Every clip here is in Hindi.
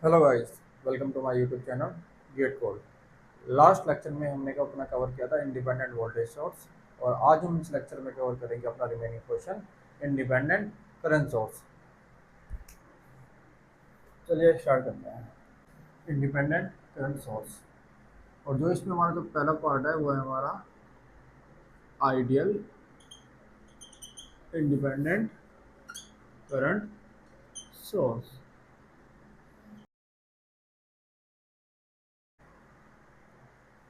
Hello guys, welcome to my YouTube channel gate code. Last lecture में हमने अपना कवर किया था इंडिपेंडेंट वोल्टेज सोर्स। और आज हम इस लेक्चर में कवर करेंगे अपना remaining question independent current source. चलिए स्टार्ट करते हैं। इंडिपेंडेंट करंट सोर्स, और जो इसमें हमारा जो पहला पार्ट है वो है हमारा आइडियल इंडिपेंडेंट करंट सोर्स।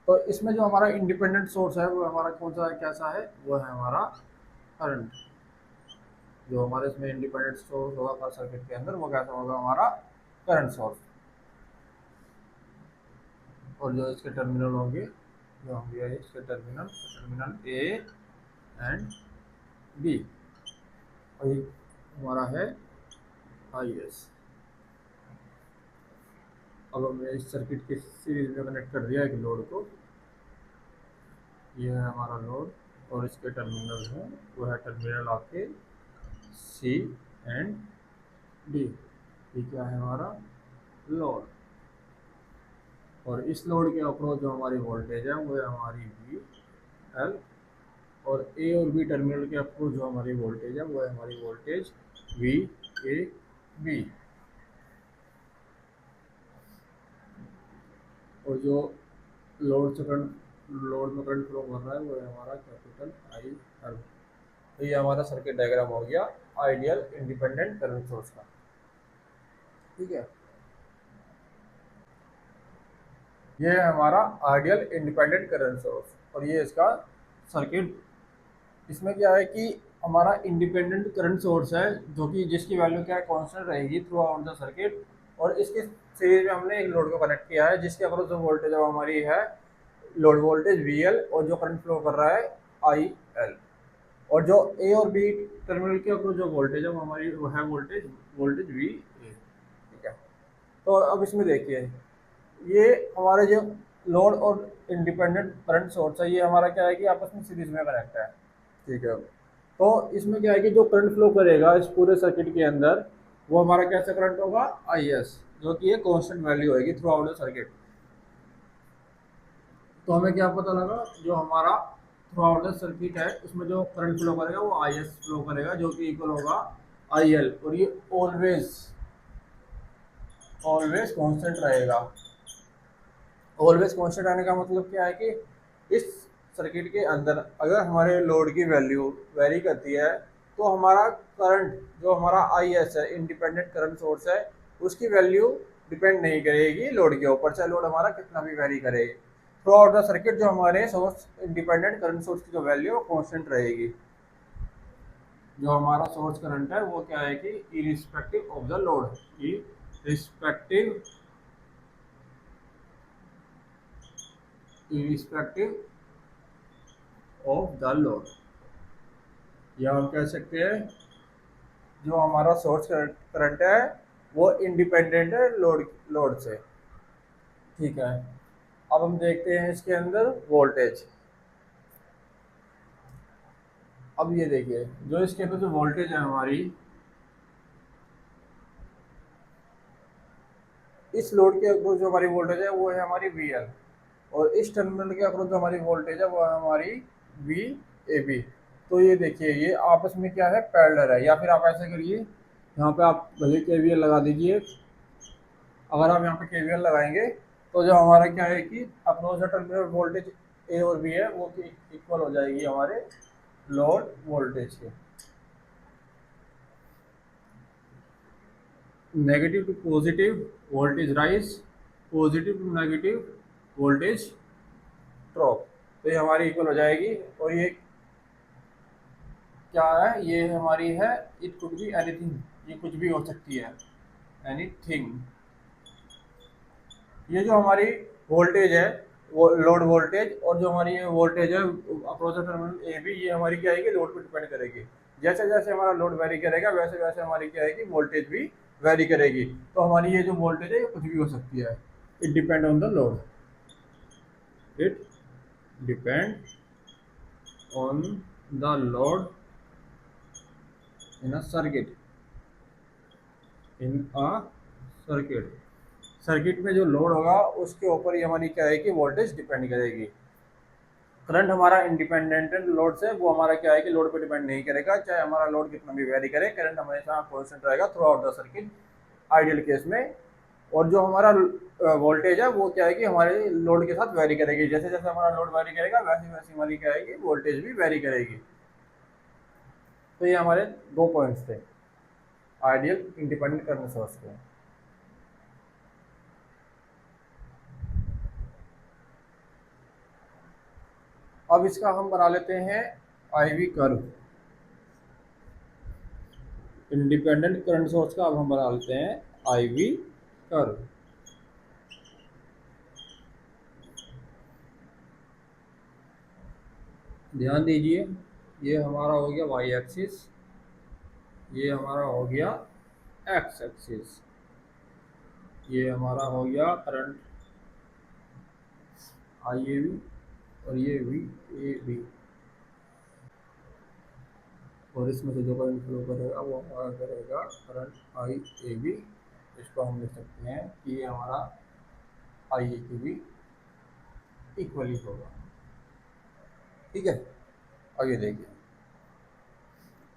तो इसमें जो हमारा इंडिपेंडेंट सोर्स है वो हमारा कौन सा है, कैसा है, वो है हमारा करंट। जो हमारे इसमें इंडिपेंडेंट सोर्स होगा हर सर्किट के अंदर वो कैसा होगा, हमारा करंट सोर्स। और जो इसके टर्मिनल होंगे, जो होंगे इसके terminal terminal A and B. और ये हमारा है आई एस। अब हमने इस सर्किट के सीरीज में कनेक्ट कर दिया एक लोड को। ये है हमारा लोड और इसके टर्मिनल है, वो है टर्मिनल आपके सी एंड डी। ये क्या है, हमारा लोड। और इस लोड के अक्रॉस जो हमारी वोल्टेज है वो है हमारी वी एल। और ए और बी टर्मिनल के अक्रॉस जो हमारी वोल्टेज है वो है हमारी वोल्टेज वी ए बी। और जो लोड में करंट फ्लो कर रहा है वो है हमारा कैपिटल आई एल। तो ये हमारा सर्किट डायग्राम हो गया आइडियल इंडिपेंडेंट करंट सोर्स का। ठीक है, ये है हमारा आइडियल इंडिपेंडेंट करंट सोर्स और ये इसका सर्किट। इसमें क्या है कि हमारा इंडिपेंडेंट करंट सोर्स है जो कि जिसकी वैल्यू क्या है, कांस्टेंट रहेगी थ्रू आउट द सर्किट। और इसके सीरीज में हमने एक लोड को कनेक्ट किया है जिसके अक्रॉस जो वोल्टेज है वो हमारी है लोड वोल्टेज वी एल, और जो करंट फ्लो कर रहा है आई एल। और जो ए और बी टर्मिनल के अक्रॉस जो वोल्टेज है वो हमारी वो है वोल्टेज वोल्टेज वी ए। ठीक है, तो अब इसमें देखिए, ये हमारे जो लोड और इंडिपेंडेंट करंट सोर्स है ये हमारा क्या है कि आपस में सीरीज में कनेक्ट है। ठीक है, तो इसमें क्या है कि जो करंट फ्लो करेगा इस पूरे सर्किट के अंदर वो हमारा कैसा करंट होगा, आई एस, जो कि ये कांस्टेंट वैल्यू होगी थ्रू आउट द सर्किट। तो हमें क्या पता लगा, जो हमारा थ्रू आउट द सर्किट है उसमें जो करंट फ्लो करेगा वो आई एस फ्लो करेगा जो कि इक्वल होगा आई एल। और ये ऑलवेज ऑलवेज कांस्टेंट रहेगा। ऑलवेज कांस्टेंट रहने का मतलब क्या है कि इस सर्किट के अंदर अगर हमारे लोड की वैल्यू वेरी करती है तो हमारा करंट जो हमारा आई एस है इंडिपेंडेंट करंट सोर्स है उसकी वैल्यू डिपेंड नहीं करेगी लोड के ऊपर, चाहे लोड हमारा कितना भी वेरी करे। थ्रू आउट द सर्किट जो हमारे सोर्स इंडिपेंडेंट करंट सोर्स की जो वैल्यू है कॉन्स्टेंट रहेगी। जो हमारा सोर्स करंट है वो क्या है कि irrespective of the load, irrespective irrespective of the load, या हम कह सकते हैं जो हमारा सोर्स करंट है वो इंडिपेंडेंट है लोड से। ठीक है, अब हम देखते हैं इसके अंदर वोल्टेज। अब ये देखिए, जो इसके अंदर जो वोल्टेज है हमारी इस लोड के अक्रॉस जो हमारी वोल्टेज है वो है हमारी वी एल। और इस टर्मिनल के अक्रॉस जो हमारी वोल्टेज है वो है हमारी वी ए बी। तो ये देखिए, ये आपस में क्या है, पैरेलल है। या फिर आप ऐसे करिए, यहाँ पे आप भले केवीएल लगा दीजिए। अगर आप यहाँ पे केवीएल लगाएंगे तो जो हमारा क्या है कि अपोजिट टर्मिनल वोल्टेज ए और बी है वो इक्वल हो जाएगी हमारे लोड वोल्टेज के। Negative to positive voltage rise, positive to negative voltage drop. तो ये हमारी इक्वल हो जाएगी। और ये क्या है, ये हमारी है इट कुड बी एनीथिंग, ये कुछ भी हो सकती है, एनीथिंग। ये जो हमारी वोल्टेज है वो लोड वोल्टेज, और जो हमारी ये वोल्टेज है अप्रोच टर्मिनल ए बी, ये हमारी क्या है कि लोड पर डिपेंड करेगी। जैसे जैसे हमारा लोड वेरी करेगा वैसे वैसे हमारी क्या है कि वोल्टेज भी वेरी करेगी। तो हमारी ये जो वोल्टेज है ये कुछ भी हो सकती है। It depend on the load, it depend on the load in a circuit, in a circuit. Circuit में जो लोड होगा उसके ऊपर ही हमारी क्या है कि वोल्टेज डिपेंड करेगी। करंट हमारा इंडिपेंडेंट लोड से, वो हमारा क्या है कि लोड पे डिपेंड नहीं करेगा, चाहे हमारा लोड कितना भी वेरी करे, करंट हमेशा कांस्टेंट रहेगा through out the circuit ideal case में। और जो हमारा वोल्टेज है वो क्या है कि हमारे लोड के साथ वेरी करेगी, जैसे जैसे हमारा लोड वेरी करेगा वैसे वैसे हमारी क्या है कि वोल्टेज भी वेरी करेगी। तो ये हमारे दो पॉइंट्स थे आइडियल इंडिपेंडेंट करंट सोर्स के। अब इसका हम बना लेते हैं IV curve. Independent current source का अब हम बना लेते हैं आईवी कर्व। ध्यान दीजिए, ये हमारा हो गया वाई एक्सिस, ये हमारा हो गया एक्स एक्सिस, ये हमारा हो गया करंट आई ए बी और ये वी ए बी, और इसमें से जो करंट फ्लो करेगा वो हमारा करेगा करंट आई ए बी। इसको हम लिख सकते हैं कि ये हमारा आई ए की भी इक्वली होगा। ठीक है, आगे देखिए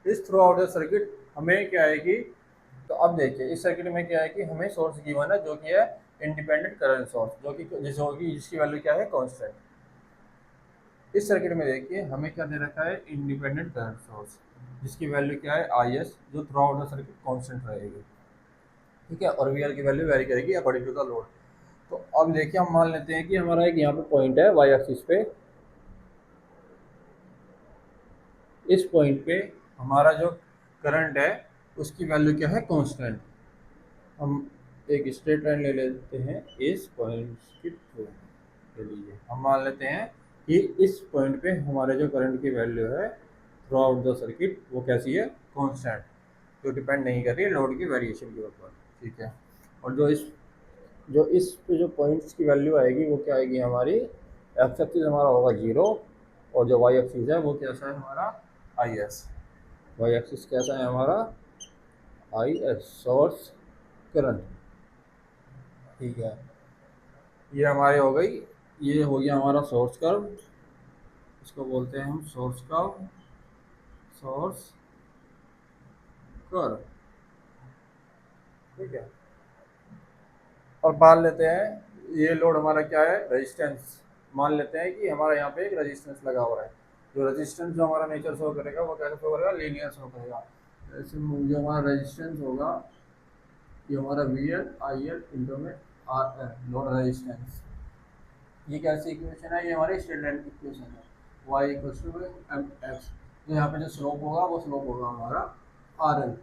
इस थ्रू आउट द सर्किट हमें क्या है कि, तो अब देखिए इस सर्किट में क्या है कि हमें सोर्स गिवन है जो कि है इंडिपेंडेंट करंट सोर्स, जो कि जिसकी वैल्यू क्या है कांस्टेंट। इस सर्किट में देखिए हमें क्या दे रखा है इंडिपेंडेंट करंट सोर्स, जिसकी वैल्यू क्या है आई एस, जो through out the circuit constant रहेगी। ठीक है, और वी आर की वैल्यू वेरी करेगी अकॉर्डिंग टू द लोड। तो अब देखिए हम मान लेते हैं कि हमारा एक यहाँ पे पॉइंट है वाई एक्सिस पे, इस पॉइंट पे हमारा जो करंट है उसकी वैल्यू क्या है कांस्टेंट। हम एक स्ट्रेट लाइन ले लेते हैं इस पॉइंट के थ्रू के लिए, हम मान लेते हैं कि इस पॉइंट पे हमारे जो करंट की वैल्यू है थ्रू आउट द सर्किट वो कैसी है कांस्टेंट, जो डिपेंड नहीं कर रही है लोड की वेरिएशन के ऊपर। ठीक है, और जो इस पे जो पॉइंट्स की वैल्यू आएगी वो क्या आएगी हमारी, एक्स एक्सिस हमारा होगा 0, और जो वाई एक्सिस है वो कैसा है हमारा आई एस। वाई एक्सिस कैसा है हमारा आई एस, सोर्स करंट। ठीक है, ये हमारी हो गई, ये हो गया हमारा सोर्स कर्व, इसको बोलते हैं हम सोर्स कर्व, सोर्स कर्व। ठीक है, और मान लेते हैं ये लोड हमारा क्या है रेजिस्टेंस, मान लेते हैं कि हमारा यहाँ पे एक रेजिस्टेंस लगा हुआ है। जो रेजिस्टेंस जो हमारा नेचर शो करेगा वो कैसे शो करेगा, लीनियर शो करेगा। जैसे जो हमारा रेजिस्टेंस होगा ये हमारा V L I L into में आर एल लोड रेजिस्टेंस। ये कैसी इक्वेशन है, ये हमारी स्ट्रेट लाइन की इक्वेशन है, Y equal to M X. तो यहाँ पे जो स्लोप होगा वो स्लोप होगा हमारा आर एल,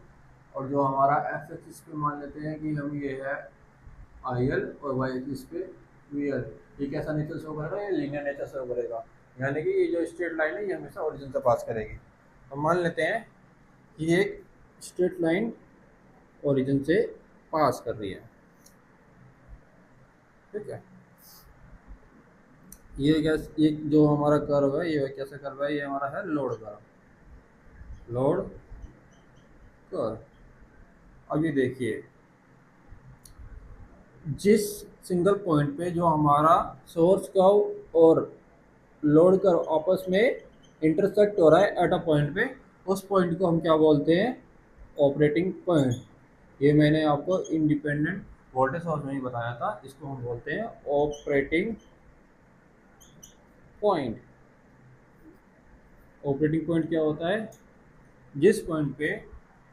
और जो हमारा एक्स एक्सिस पे मान लेते हैं कि हम ये है आई एल, और वाई एक्सिस पे वी एल। ये कैसा नेचर शो करेगा, ये लीनियर नेचर शो करेगा, यानी कि ये जो स्ट्रेट लाइन है ये हमेशा ओरिजिन से पास करेगी। तो मान लेते हैं कि ये एक स्ट्रेट लाइन ओरिजिन से पास कर रही है। ठीक है, ये जो हमारा कर्व है ये कैसा कर्व है, ये हमारा है लोड कर्व, लोड कर्व। अब ये देखिए जिस सिंगल पॉइंट पे जो हमारा सोर्स कर्व और लोड कर्व आपस में इंटरसेक्ट हो रहा है एट अ पॉइंट पे, उस पॉइंट को हम क्या बोलते हैं ऑपरेटिंग पॉइंट। ये मैंने आपको इंडिपेंडेंट वोल्टेज सोर्स में ही बताया था, इसको हम बोलते हैं ऑपरेटिंग पॉइंट। ऑपरेटिंग पॉइंट क्या होता है, जिस पॉइंट पे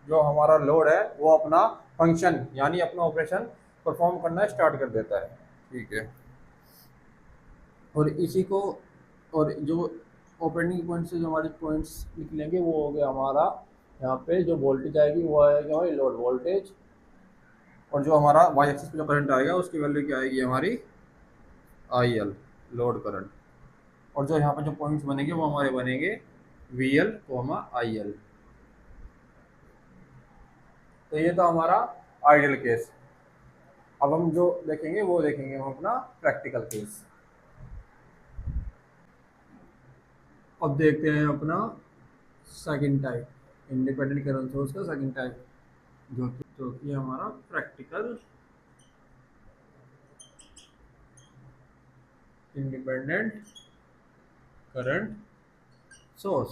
जो हमारा लोड है वो अपना फंक्शन यानी अपना ऑपरेशन परफॉर्म करना स्टार्ट कर देता है। ठीक है, और इसी को, और जो ऑपरेटिंग पॉइंट से जो हमारे पॉइंट्स निकलेंगे वो हो गया हमारा यहाँ पे जो वोल्टेज आएगी वो आएगी हमारी लोड वोल्टेज, और जो हमारा वाई एक्सिस पे जो करंट आएगा उसकी वैल्यू क्या आएगी हमारी आई एल लोड करंट, और जो यहाँ पे जो पॉइंट्स बनेंगे वो हमारे बनेंगे V L comma I L. तो ये तो हमारा आइडियल केस। अब हम जो देखेंगे वो देखेंगे हम अपना प्रैक्टिकल केस। अब देखते हैं अपना second type independent current source का सेकंड टाइप, जो कि हमारा प्रैक्टिकल इंडिपेंडेंट करंट सोर्स।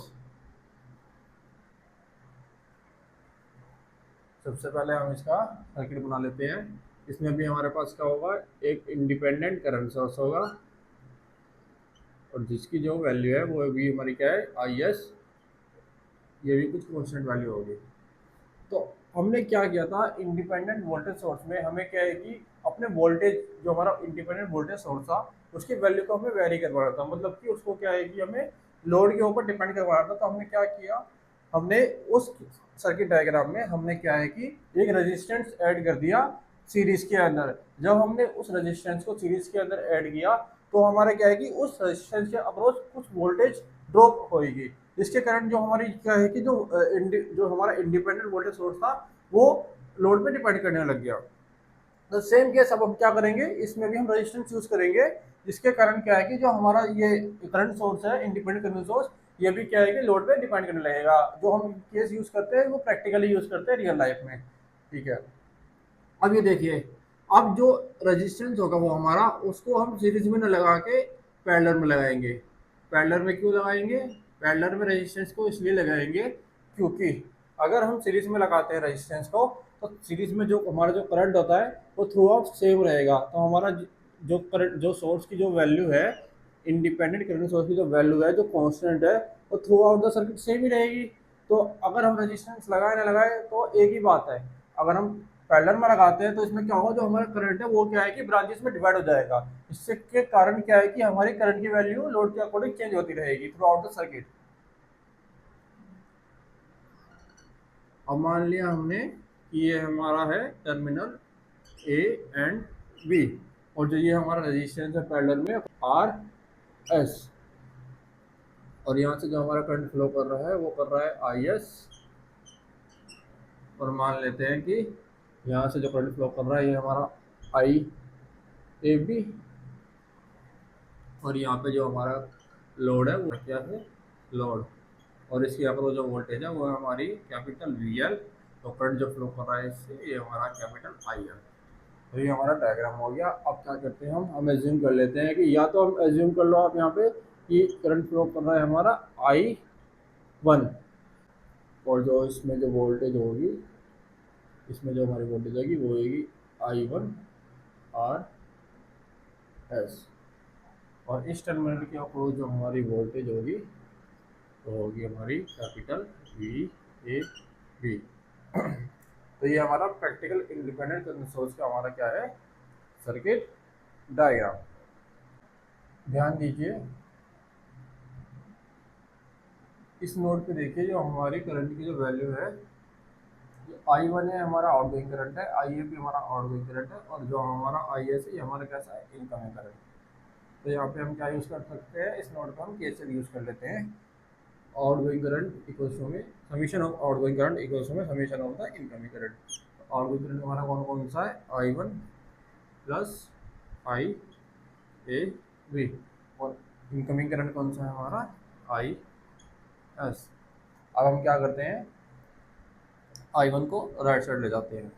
सबसे पहले हम इसका सर्किट बना लेते हैं। इसमें भी हमारे पास क्या होगा, एक इंडिपेंडेंट करंट सोर्स होगा और जिसकी जो वैल्यू है वो भी हमारी क्या है, आई एस। ये भी कुछ कॉन्स्टेंट वैल्यू होगी। तो हमने क्या किया था, इंडिपेंडेंट वोल्टेज सोर्स में हमें क्या है कि अपने वोल्टेज, जो हमारा इंडिपेंडेंट वोल्टेज सोर्स था, उसकी वैल्यू को हमें वेरी करवाना था। मतलब कि उसको क्या है कि हमें लोड के ऊपर डिपेंड करवाना था। तो हमने क्या किया, हमने उस सर्किट डायग्राम में हमने क्या है कि एक रेजिस्टेंस ऐड कर दिया सीरीज के अंदर। जब हमने उस रेजिस्टेंस को सीरीज के अंदर ऐड किया तो हमारा क्या है कि उस रेजिस्टेंस के अक्रॉस कुछ वोल्टेज ड्रॉप होगी, जिसके कारण जो हमारी क्या है कि जो हमारा इंडिपेंडेंट वोल्टेज सोर्स था वो लोड पे डिपेंड करने लग गया। तो सेम केस अब हम क्या करेंगे, इसमें भी हम रेजिस्टेंस यूज करेंगे, जिसके कारण क्या है कि जो हमारा ये करंट सोर्स है, इंडिपेंडेंट करंट सोर्स, ये भी क्या है कि लोड पे डिपेंड करने लगेगा। जो हम केस यूज करते हैं वो प्रैक्टिकली यूज करते हैं रियल लाइफ में। ठीक है, अब ये देखिए, अब जो रेजिस्टेंस होगा वो हमारा, उसको हम सीरीज में न लगा के पैरेलल में लगाएंगे। पैरेलल में क्यों लगाएंगे, पैरेलल में रेजिस्टेंस को इसलिए लगाएंगे क्योंकि अगर हम सीरीज में लगाते हैं रेजिस्टेंस को, तो सीरीज में जो हमारा जो करंट होता है वो थ्रू आउट सेम रहेगा। तो हमारा जो करंट, जो सोर्स की जो वैल्यू है, इंडिपेंडेंट करंट सोर्स की जो वैल्यू है, जो कांस्टेंट है, वो throughout the circuit same ही रहेगी। तो अगर हम रेजिस्टेंस लगाए ना लगाए तो एक ही बात है। अगर हम पैरेलल में लगाते हैं तो इसमें क्या होगा, जो हमारा करंट है वो क्या है कि ब्रांचेस में डिवाइड हो जाएगा। इससे के कारण क्या है कि हमारी करंट की वैल्यू लोड के अकॉर्डिंग चेंज होती रहेगी थ्रू आउट द सर्किट। अब मान लिया हमने कि ये हमारा है टर्मिनल ए एंड बी, और जो ये हमारा रेजिस्टेंस है पैरेलल में आर एस, और यहाँ से जो हमारा करंट फ्लो कर रहा है वो कर रहा है आई एस। और मान लेते हैं कि यहाँ से जो करंट फ्लो कर रहा है ये हमारा आई ए बी, और यहाँ पे जो हमारा लोड है वो क्या है, लोड, और इसके अक्रॉस जो वोल्टेज है वो है हमारी कैपिटल वी एल। तो करंट जो फ्लो कर रहा है इससे ये हमारा कैपिटल आई एल। तो ये हमारा डायग्राम हो गया। अब क्या करते हैं, हम एज्यूम कर लेते हैं कि, या तो हम एज्यूम कर लो आप यहाँ पे कि करंट फ्लो कर रहा है हमारा आई वन, और जो इसमें जो वोल्टेज होगी, इसमें जो हमारी वोल्टेज होगी वो होगी आई वन आर एस, और इस टर्मिनल के अक्रॉस जो हमारी वोल्टेज होगी तो होगी हमारी कैपिटल वी ए बी। तो ये हमारा प्रैक्टिकल इंडिपेंडेंट करंट सोर्स का हमारा क्या है, सर्किट डायग्राम। ध्यान दीजिए, इस नोड पे देखिए जो हमारी करंट की जो वैल्यू है, आई वन है हमारा आउटगोइंग करंट है, आई ए भी हमारा आउटगोइंग करंट है, और जो हमारा आई एस है ये हमारा कैसा है, इनकमिंग करंट। तो यहाँ पे हम क्या यूज़ कर सकते हैं, इस नोड पे हम केसीएल यूज़ कर लेते हैं। आउटगोइंग करंट इक्वल्स टू में summation of outgoing current equals to में summation of the incoming current. Outgoing current हमारा कौन कौन सा है, I one plus I A B, और इनकमिंग करंट कौन सा है हमारा, आई एस। अब हम क्या करते हैं, आई वन को राइट साइड ले जाते हैं,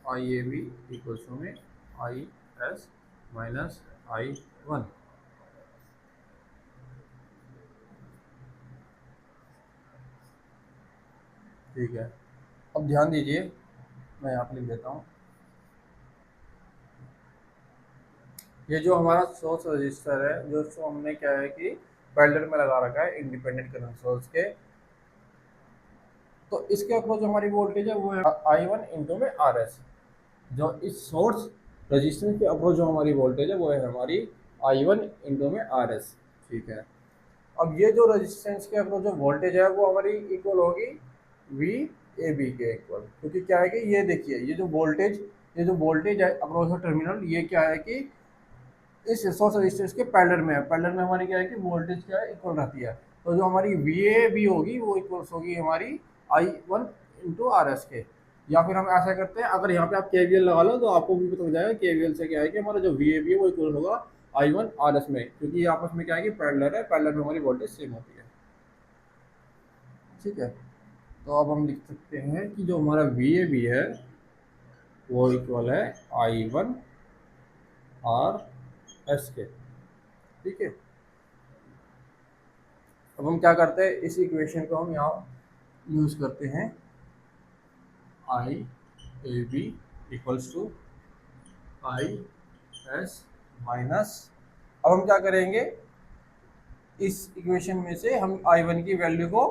I A B equals to में आई एस माइनस आई वन। ठीक है, अब ध्यान दीजिए, मैं यहाँ पे लिख देता हूँ, ये जो हमारा सोर्स रजिस्टर है, जो हमने क्या है कि पैरेलल में लगा रखा है इंडिपेंडेंट करंट सोर्स के, तो इसके अक्रॉस जो हमारी वोल्टेज है वो है आई वन इंटू में आर एस। जो इस सोर्स रजिस्टेंस के अक्रॉस जो हमारी वोल्टेज है वो है हमारी आई वन इंटू में आर एस। ठीक है, अब ये जो रेजिस्टेंस के अक्रॉस जो वोल्टेज है वो हमारी इक्वल होगी वी ए बी के इक्वल, क्योंकि क्या है कि ये देखिए, ये जो वोल्टेज है अक्रॉस टर्मिनल, ये क्या है कि इस सोर्स रेजिस्टेंस के पैरेलल में है। पैरेलल में हमारी क्या है कि वोल्टेज क्या है, इक्वल रहती है। तो जो हमारी वी ए बी होगी वो इक्वल्स होगी हमारी I one into R S के। या फिर हम ऐसा करते हैं, अगर यहाँ पे आप केवीएल लगा लो तो आपको भी पता चल जाएगा केवीएल से क्या है कि हमारा जो वी ए बी है वो इक्वल होगा आई वन आर एस में, क्योंकि ये आपस में क्या है कि पैरेलल है, पैरेलल में हमारी वोल्टेज सेम होती है। ठीक है, तो अब हम लिख सकते हैं कि जो हमारा वी ए बी है वो इक्वल है आई वन आर एस के। ठीक है, अब हम क्या करते हैं, इस इक्वेशन को हम यहाँ यूज करते हैं, I A B equals to I S minus, अब हम क्या करेंगे, इस इक्वेशन में से हम आई वन की वैल्यू को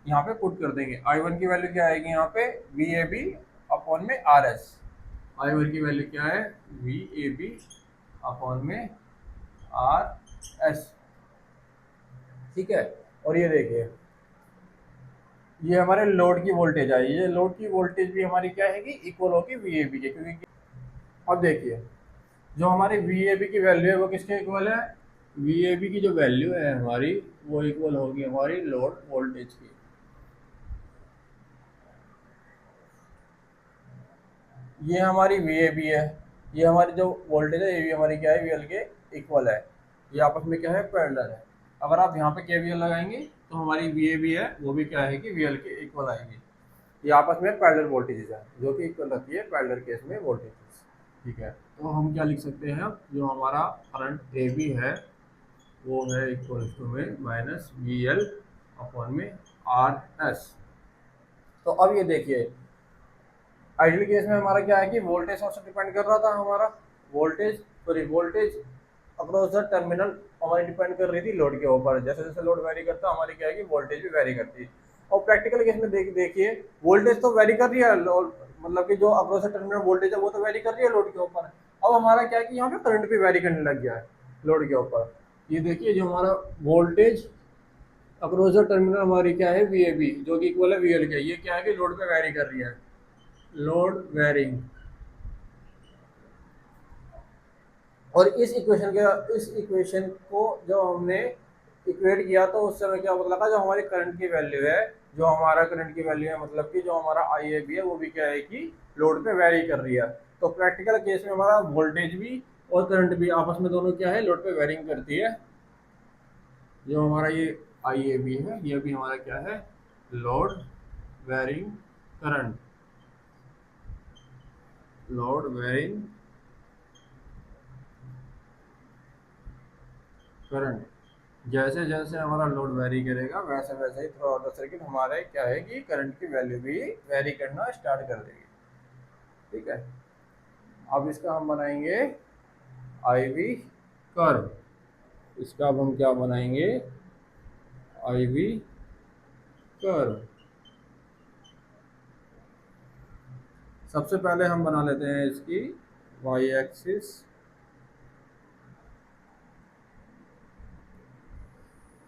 यहाँ पे पुट कर देंगे। आई वन की वैल्यू क्या आएगी यहाँ पे, वी ए बी अपॉन में आर एस। आई वन की वैल्यू क्या है, वी ए बी अपॉन में आर एस। ठीक है, और ये देखिए, ये हमारे लोड की वोल्टेज आई, ये लोड की वोल्टेज भी हमारी क्या है कि इक्वल होगी वी ए बी के, क्योंकि अब देखिए जो हमारी वी ए बी की वैल्यू है वो किसके इक्वल है, वी ए बी की जो वैल्यू है हमारी वो इक्वल होगी हमारी लोड वोल्टेज की। ये हमारी वी ए बी है, ये हमारी जो वोल्टेज है ये भी हमारी क्या है, वी एल के इक्वल है, ये आपस में क्या है, पैरेलल है। अगर आप यहाँ पे के वी एल लगाएंगे तो हमारी वी ए बी है वो भी क्या है कि वी एल के इक्वल आएगी। ये आपस में पैरेलल वोल्टेजेस है जो कि इक्वल रहती है पैरेलल केस में वोल्टेजेस। ठीक है, तो हम क्या लिख सकते हैं, जो हमारा करंट ए बी है वो है इक्वल टू में माइनस वी एल अपॉन में आर एस। तो अब ये देखिए, आइडियल केस में हमारा क्या है कि वोल्टेज सोर्स डिपेंड कर रहा था, हमारा वोल्टेज अक्रॉस द टर्मिनल हमारी डिपेंड कर रही थी लोड के ऊपर। जैसे जैसे लोड वेरी करता है हमारी क्या है कि वोल्टेज भी वेरी करती है। और प्रैक्टिकल केस में देखिए वोल्टेज तो वेरी कर रही है, मतलब कि जो अक्रॉस द टर्मिनल वोल्टेज है वो तो वेरी कर रही है लोड के ऊपर। अब हमारा क्या है कि यहाँ पे करंट भी वेरी करने लग गया है लोड के ऊपर। ये देखिए जो हमारा वोल्टेज अक्रॉस द टर्मिनल हमारी क्या है, वी ए बी, जो कि इक्वल है वी एल के, ये क्या है कि लोड पे वेरी कर रही है, लोड वेरिंग। और इस इक्वेशन को जब हमने इक्वेट किया तो उस समय क्या मतलब था, जो हमारी करंट की वैल्यू है, जो हमारा करंट की वैल्यू है मतलब कि जो हमारा आई ए बी है वो भी क्या है कि लोड पे वेरी कर रही है। तो प्रैक्टिकल केस में हमारा वोल्टेज भी और करंट भी आपस में दोनों क्या है, लोड पे वेरिंग करती है। जो हमारा ये आई ए बी है ये भी हमारा क्या है, load varying current, load varying current. जैसे जैसे हमारा लोड वेरी करेगा वैसे वैसे ही थ्रू आउट द सर्किट हमारे क्या है कि करंट की वैल्यू भी वेरी करना स्टार्ट कर देगी। ठीक है, अब इसका हम बनाएंगे आई वी कर्व। इसका अब हम क्या बनाएंगे, आई वी कर्व। सबसे पहले हम बना लेते हैं इसकी वाई एक्सिस,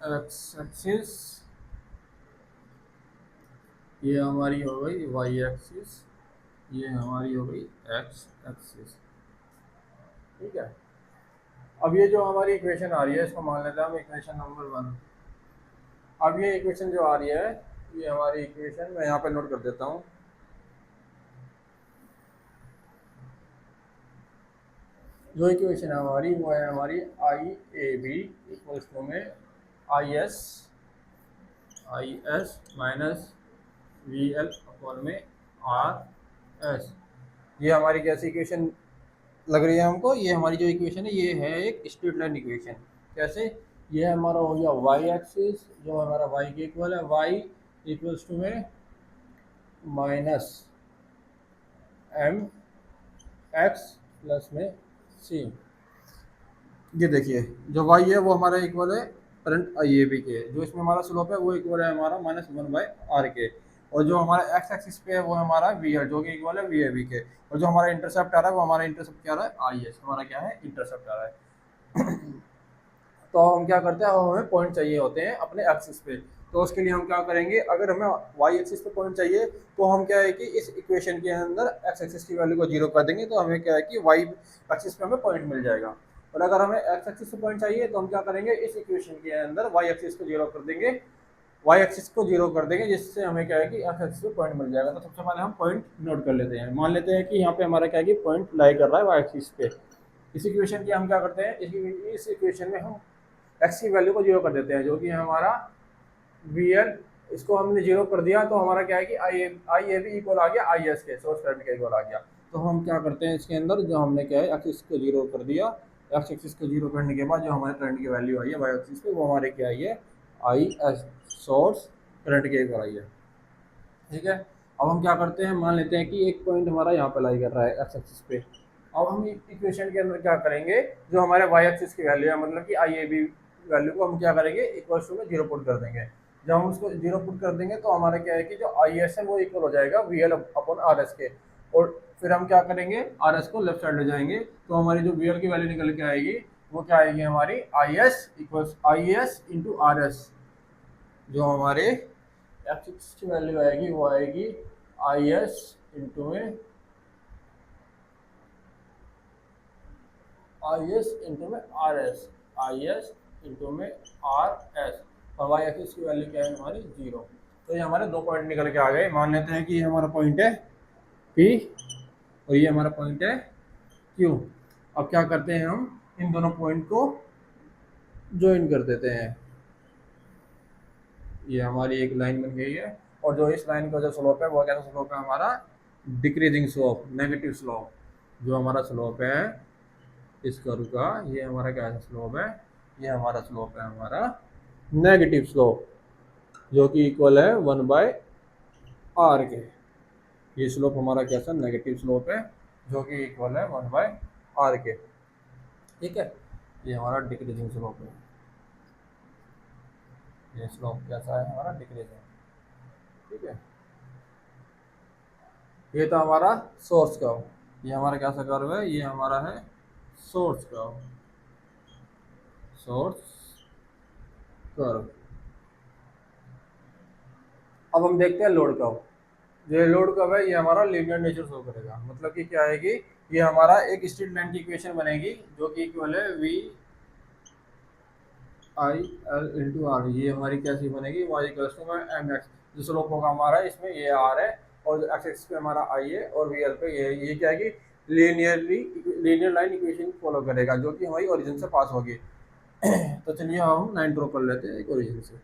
एक्स एक्सिस, ये हमारी हो गई वाई एक्सिस, ये हमारी हो गई एक्स एक्सिस। ठीक है, अब ये जो हमारी इक्वेशन आ रही है इसको मान लेते हैं हम इक्वेशन नंबर 1। अब ये इक्वेशन जो आ रही है ये हमारी इक्वेशन मैं यहाँ पे नोट कर देता हूँ। जो इक्वेशन है हमारी वो है हमारी आई ए बी इक्वल्स टू में आई S minus V L upon में आर एस। ये हमारी कैसी इक्वेशन लग रही है हमको, ये हमारी जो इक्वेशन है ये है एक स्ट्रेट लाइन इक्वेशन। कैसे, ये हमारा हो गया वाई एक्सिस जो हमारा वाई के इक्वल है, वाई इक्वल्स टू में माइनस एम एक्स प्लस में सी। ये देखिए जो वाई है वो हमारा इक्वल है करंट आई ए बी के, जो इसमें हमारा स्लोप है वो इक्वल है हमारा माइनस 1/r के, और जो हमारा एक्स एक्सिस पे है वो हमारा वी है जो कि इक्वल है वी ए बी के, और जो हमारा इंटरसेप्ट आ रहा है वो हमारा इंटरसेप्ट क्या आ रहा है, आई एस हमारा क्या है, इंटरसेप्ट आ रहा है। तो हम क्या करते हैं, अब हमें पॉइंट चाहिए होते हैं अपने एक्सिस पे। तो उसके लिए हम क्या करेंगे, अगर हमें वाई एक्सिस पे पॉइंट चाहिए तो हम क्या है कि इस इक्वेशन के अंदर एक्स एक्सिस की वैल्यू को जीरो कर देंगे तो हमें क्या है कि वाई एक्सिस पे हमें पॉइंट मिल जाएगा। और अगर हमें एक्स एक्सिस पे पॉइंट चाहिए तो हम क्या करेंगे, इस इक्वेशन के अंदर वाई एक्सिस को जीरो कर देंगे, वाई एक्सिस को जीरो कर देंगे जिससे हमें क्या है कि एक्स एक्सिस पे पॉइंट मिल जाएगा। तो सबसे पहले हम पॉइंट नोट कर लेते हैं, मान लेते हैं कि यहाँ पे हमारा क्या है कि पॉइंट लाई कर रहा है वाई एक्सिस पे। इस इक्वेशन की हम क्या करते हैं, इस इक्वेशन में हम एक्स की वैल्यू को जीरो कर देते हैं जो कि हमारा वी एल, इसको हमने जीरो कर दिया तो हमारा क्या है कि आई ए बी इक्वल आ गया आई एस के, सोर्स करंट के इक्वल आ गया। तो हम क्या करते हैं इसके अंदर जो हमने क्या है एक्सिस को जीरो कर दिया एक्स एक्सिस को जीरो करने के बाद जो हमारे करंट की वैल्यू आई है वाई एक्सिस पे, वो हमारे क्या आई है, आई एस सोर्स करंट के ऊपर आई है। ठीक है, अब हम क्या करते हैं, मान लेते हैं कि एक पॉइंट हमारा यहाँ पे लाई कर रहा है एक्स एक्सिस पे। अब हम इक्वेशन के अंदर क्या करेंगे, जो हमारे वाई एक्सिस की वैल्यू है, मतलब कि आई ए बी वैल्यू को हम क्या करेंगे, इक्वल टू में जीरो पुट कर देंगे। जब हम उसको जीरो पुट कर देंगे तो हमारा क्या है कि जो आई एस है वो इक्वल हो जाएगा V L upon R S के। और फिर हम क्या करेंगे, आर एस को लेफ्ट साइड ले जाएंगे, तो हमारी जो वी एल की वैल्यू निकल के आएगी वो क्या आएगी, हमारी I S equal I S into R S. जो हमारे एक्स की वैल्यू आएगी वो आएगी आई एस इंटू में आई एस इंटू में R S, I S into में आर एस। और वाई एक्सिस की वैल्यू क्या है हमारी, जीरो। तो ये हमारे दो पॉइंट निकल के आ गए। मान लेते हैं कि ये हमारा पॉइंट है पी और ये हमारा पॉइंट है क्यू। अब क्या करते हैं, हम इन दोनों पॉइंट को ज्वाइन कर देते हैं। ये हमारी एक लाइन बन गई है, और जो इस लाइन का जो स्लोप है वो कैसा स्लोप है हमारा, डिक्रीजिंग स्लोप, नेगेटिव स्लोप। जो हमारा स्लोप है इस कर्व का, ये हमारा क्या स्लोप है, ये हमारा स्लोप है हमारा नेगेटिव स्लोप, जो कि इक्वल है 1/r के। ये स्लोप हमारा कैसा नेगेटिव स्लोप है, जो कि इक्वल है 1/r के। ठीक है, ये हमारा डिक्रीजिंग स्लोप है। ये स्लोप कैसा है हमारा, डिक्रीजिंग। ठीक है, ये तो हमारा सोर्स कर्व। ये हमारा कैसा कर्व है, ये हमारा है सोर्स कर्व, सोर्स कर्व। अब हम देखते हैं लोड कर्व। जो लोड कर्व है ये हमारा लीनियर नेचर शो करेगा, मतलब कि क्या आएगी, ये हमारा एक स्ट्रेट लाइन की इक्वेशन बनेगी, जो कि इक्वल है V I L into R. ये हमारी कैसी बनेगी, Y equal to M X. जो स्लोप होगा हमारा इसमें ये आर है, और एक्स एक्सिस पे हमारा आई है, और वी एल पे ये क्या है कि लीनियर लाइन इक्वेशन फॉलो करेगा, जो कि हमारी ओरिजिन से पास होगी। तो चलिए हम लाइन ड्रॉ कर लेते हैं एक ओरिजिन से।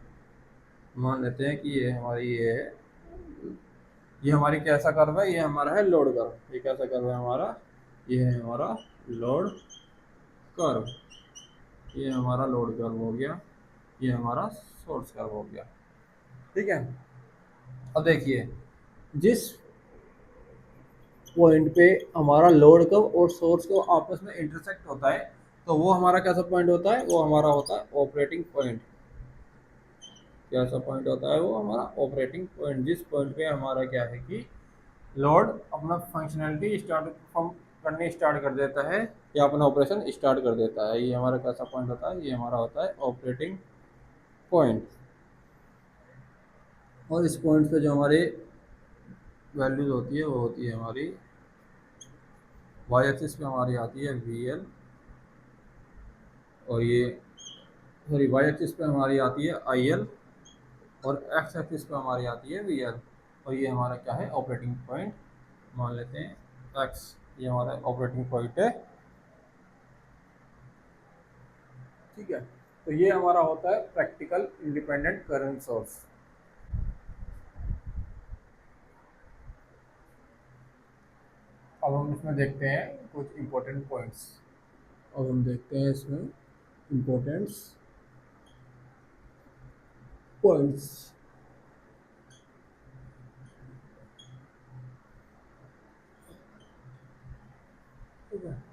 मान लेते हैं कि ये हमारी ये है, ये हमारी कैसा कर्व है, ये हमारा है लोड कर्व। ये कैसा कर्व है हमारा, ये है हमारा लोड कर्व। ये हमारा लोड कर्व हो गया, ये हमारा सोर्स कर्व हो गया। ठीक है, अब देखिए, जिस पॉइंट पे हमारा लोड कर्व और सोर्स कर्व आपस में इंटरसेक्ट होता है, तो वो हमारा कैसा पॉइंट होता है, वो हमारा होता है ऑपरेटिंग पॉइंट। कैसा पॉइंट होता है वो हमारा ऑपरेटिंग पॉइंट, जिस पॉइंट पे हमारा क्या है कि लोड अपना फंक्शनैलिटी स्टार्ट परफॉर्म करने स्टार्ट कर देता है, या अपना ऑपरेशन स्टार्ट कर देता है। ये हमारा कैसा पॉइंट होता है, ये हमारा होता है ऑपरेटिंग पॉइंट। और इस पॉइंट पे जो हमारी वैल्यूज होती है वो होती है हमारी वाई एक्सिस पे हमारी आती है वी एल, और ये सॉरी वाई एक्सिस पे हमारी आती है आई एल, और एक्स एक्सिस पे हमारी आती है वी एल। और ये हमारा क्या है, ऑपरेटिंग पॉइंट मान लेते हैं एक्स। ये हमारा ऑपरेटिंग पॉइंट है। ठीक है, तो ये हमारा होता है प्रैक्टिकल इंडिपेंडेंट करंट सोर्स। अब हम इसमें देखते हैं कुछ इम्पोर्टेंट पॉइंट्स। अब हम देखते हैं इसमें इम्पोर्टेंट्स पॉइंट्स। ठीक है,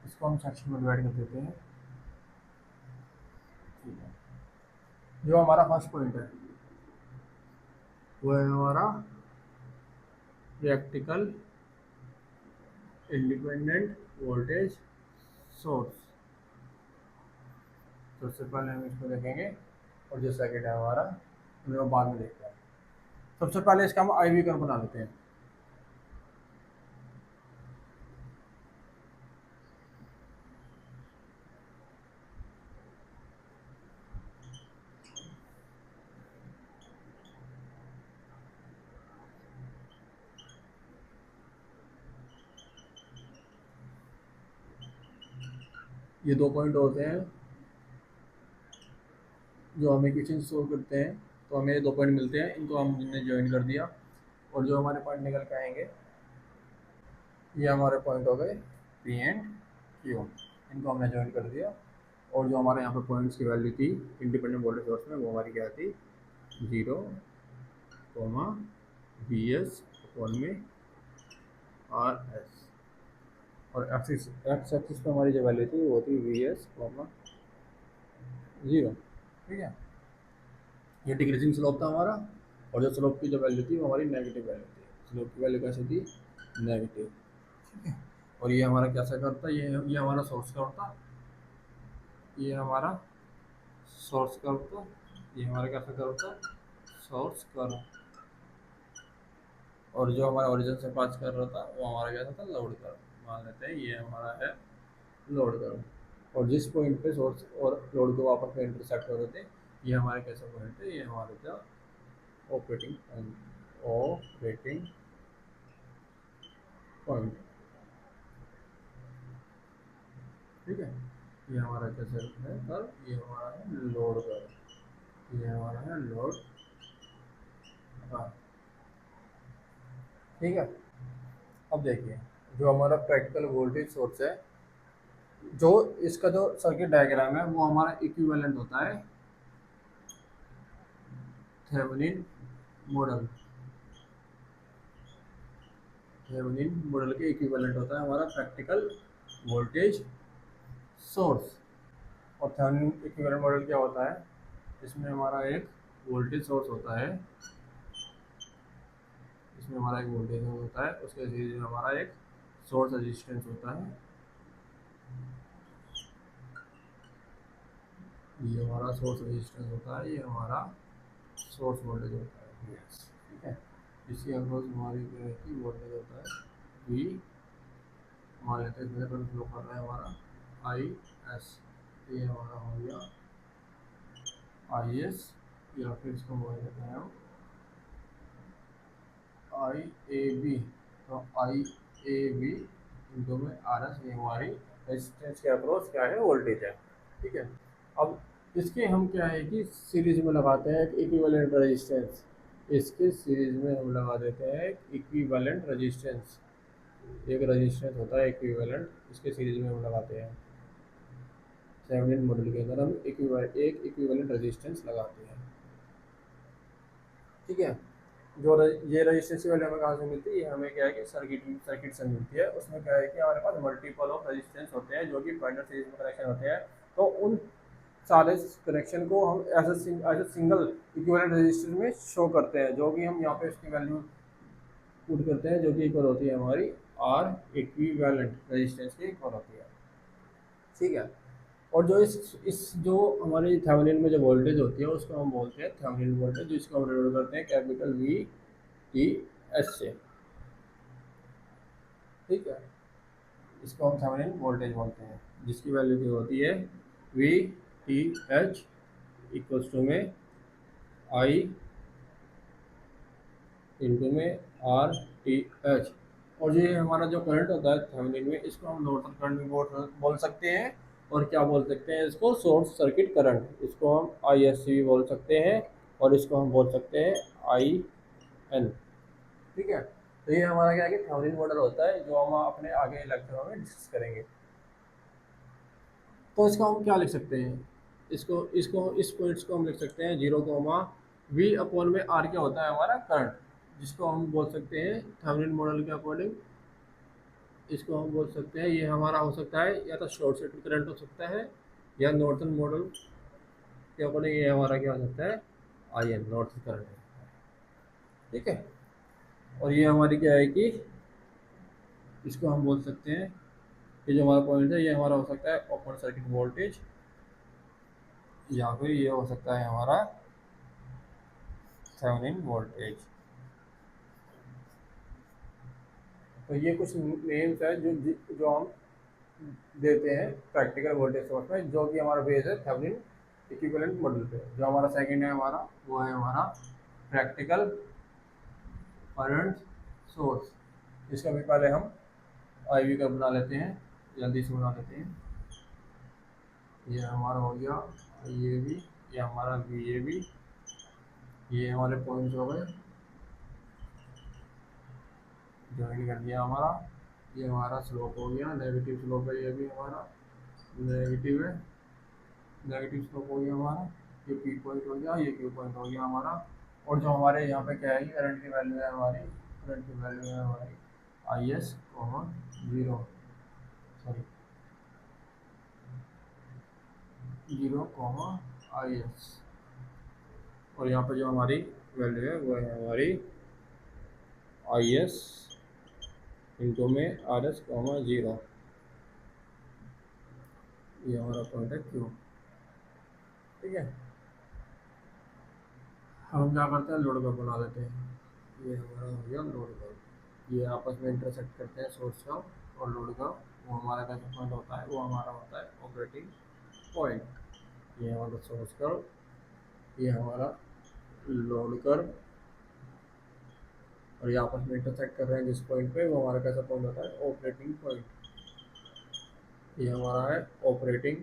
इसको हम सेक्शन में डिवाइड कर देते हैं। ठीक है, जो हमारा फर्स्ट पॉइंट है वो है हमारा प्रैक्टिकल इंडिपेंडेंट वोल्टेज सोर्स। सबसे पहले हम इसको देखेंगे, और जो सेकंड है हमारा उन्हें बाद में देखते हैं। सबसे पहले इसका हम आई वी कर्व बना लेते हैं। ये दो पॉइंट होते हैं जो हमें क्वेश्चन सोल्व करते हैं, तो हमें ये दो पॉइंट मिलते हैं, इनको हमने ज्वाइन कर दिया, और जो हमारे पॉइंट निकल के आएंगे ये हमारे पॉइंट हो गए पी एंड क्यू। इनको हमने ज्वाइन कर दिया, और जो हमारे यहाँ पे पॉइंट्स की वैल्यू थी इंडिपेंडेंट वोल्टेज सोर्स में, वो हमारी क्या थी 0, VS अपॉन में RS, और एक्स एक्सिस पे हमारी जो वैल्यू थी वो थी VS, 0। ठीक है, ये डिक्रीजिंग स्लोप था हमारा, और जो स्लोप की जो वैल्यू थी वो हमारी नेगेटिव वैल्यू थी। स्लोप की वैल्यू कैसी थी, नेगेटिव। ठीक है, और ये हमारा कैसा करता, ये हमारा सोर्स कर्व था, ये हमारा सोर्स कर्व था, ये हमारा कैसा कर्व था, सोर्स कर्व। और जो हमारा ओरिजिन से पास कर रहा था वो हमारा कैसा था, लोड कर्व। मान लेते हैं ये हमारा है लोड कर्व, और जिस पॉइंट पे सोर्स और लोड को आपस में इंटरसेक्ट हो रहे थे, ये हमारे कैसे पॉइंट है, ये हमारे था ऑपरेटिंग पॉइंट। ठीक है, ये हमारा कैसे है कर्व, ये हमारा है लोड कर्व, ये हमारा है लोड। हाँ, ठीक है। अब देखिए, जो हमारा प्रैक्टिकल वोल्टेज सोर्स है, जो इसका जो सर्किट डायग्राम है वो हमारा इक्विवेलेंट होता है थेवेनिन मॉडल। थेवेनिन मॉडल के इक्विवेलेंट होता है हमारा प्रैक्टिकल वोल्टेज सोर्स। और थेवेनिन इक्विवेलेंट मॉडल क्या होता है, इसमें हमारा एक वोल्टेज सोर्स होता है, इसमें हमारा एक वोल्टेज सोर्स होता है, उसके सीरीज में हमारा एक सोर्स रेजिस्टेंस होता है, ये हमारा सोर्स रेजिस्टेंस होता है, ये हमारा सोर्स वोल्टेज होता है VS। ठीक है, इसकी अक्रॉस हमारी क्या है कि वोल्टेज होता है V, मान लेते हैं इसमें करंट फ्लो कर रहा है हमारा IS, ये हमारा हो गया IS, या फिर इसको बोल देते हैं हम IAB। तो IAB इंटू में RS, ये हमारी रेजिस्टेंस के अक्रॉस क्या है, वोल्टेज है। ठीक है, अब इसके हम क्या है कि सीरीज में लगाते हैं एक इक्विवेलेंट रेजिस्टेंस, इसके सीरीज में हम लगा देते हैं एक इक्विवेलेंट रेजिस्टेंस, एक रेजिस्टेंस होता है इक्विवेलेंट, इसके सीरीज में हम लगाते हैं। थेवेनिन मॉडल के अंदर हम एक इक्विवेलेंट रेजिस्टेंस लगाते हैं। ठीक है, ये रेजिस्टेंस की वैल्यू हमें कहाँ से मिलती है, ये हमें क्या है कि सर्किट से मिलती है। उसमें क्या है कि हमारे पास मल्टीपल ऑफ रेजिस्टेंस होते हैं जो कि पैरेलल सीरीज में कनेक्शन होते हैं, तो उन सारे कनेक्शन को हम as a single equivalent resistance में शो करते हैं, जो कि हम यहाँ पे इसकी वैल्यू पुट करते हैं, जो कि इक्वल होती है हमारी आर इक्विवेलेंट रेजिस्टेंस की इक्वल होती है। ठीक है, और जो इस जो हमारी थेवेनिन में जो वोल्टेज होती है उसको हम बोलते हैं थेवेनिन वोल्टेज, जिसको हम डिनोट करते हैं कैपिटल VTH से। ठीक है, इसको हम थेवेनिन वोल्टेज बोलते हैं, जिसकी वैल्यू की होती है VTH इक्वल्स टू में I इंटू में RTH। और ये हमारा जो करंट होता है थेवेनिन में, इसको हम नॉर्टन करंट भी बोल सकते हैं, और क्या बोल सकते हैं इसको, शॉर्ट सर्किट करंट, इसको हम ISC भी बोल सकते हैं, और इसको हम बोल सकते हैं IN। ठीक है, तो ये हमारा क्या है कि थेवेनिन मॉडल होता है, जो हम अपने आगे लेक्चरों में डिस्कस करेंगे। तो इसको हम क्या लिख सकते हैं, इसको इसको इस पॉइंट्स को हम लिख सकते हैं 0, V अपॉन में R क्या होता है हमारा करंट, जिसको हम बोल सकते हैं थेवेनिन मॉडल के अकॉर्डिंग, इसको हम बोल सकते हैं ये हमारा हो सकता है या तो शॉर्ट सर्किट करंट हो सकता है, या नॉर्टन मॉडल के अकॉर्डिंग ये हमारा क्या हो सकता है IN, नॉर्टन करंट। ठीक है, और ये हमारी क्या है कि इसको हम बोल सकते हैं, ये जो हमारा पॉइंट है ये हमारा हो सकता है ओपन सर्किट वोल्टेज, या फिर ये हो सकता है हमारा थेवेनिन वोल्टेज। तो ये कुछ नेम्स है जो हम देते हैं प्रैक्टिकल वोल्टेज सोर्स में, जो कि हमारा बेस है थेवेनिन इक्विवेलेंट मॉडल पे। जो हमारा सेकंड है हमारा, वो है हमारा प्रैक्टिकल करंट सोर्स। इसका भी पहले हम IV का बना लेते हैं, जल्दी से बना लेते हैं। ये हमारा हो गया IAB, ये हमारा VAB, ये हमारे पॉइंट्स हो गए, ज्वाइन कर दिया हमारा। ये हमारा स्लोप हो गया, नेगेटिव स्लोप है ये भी हमारा, नेगेटिव है, नेगेटिव स्लोप हो गया हमारा, ये पी पॉइंट हो गया, ये क्यू पॉइंट हो गया हमारा। और जो हमारे यहाँ पे क्या है, करंट की वैल्यू है हमारी, करंट की वैल्यू है हमारी I S common zero, sorry zero comma I S. और यहाँ पे जो हमारी वैल्यू है वो है हमारी आई एस इंटू में आर एस कॉमा जीरो, ये हमारा पॉइंट है क्यू। ठीक है, हम क्या करते हैं, लोड कर्व बना देते हैं। ये हमारा हो गया लोड कर्व, ये आपस में इंटरसेक्ट करते हैं सोर्स कर्व और लोड कर्व। वो हमारा कैसा पॉइंट होता है, वो हमारा होता है ऑपरेटिंग पॉइंट। ये हमारा सोर्स कर्व, ये हमारा लोड कर्व, और ये आपस में इंटरसेक्ट कर रहे हैं जिस पॉइंट पे, वो हमारा कैसा पॉइंट होता है, ऑपरेटिंग पॉइंट। ये हमारा है ऑपरेटिंग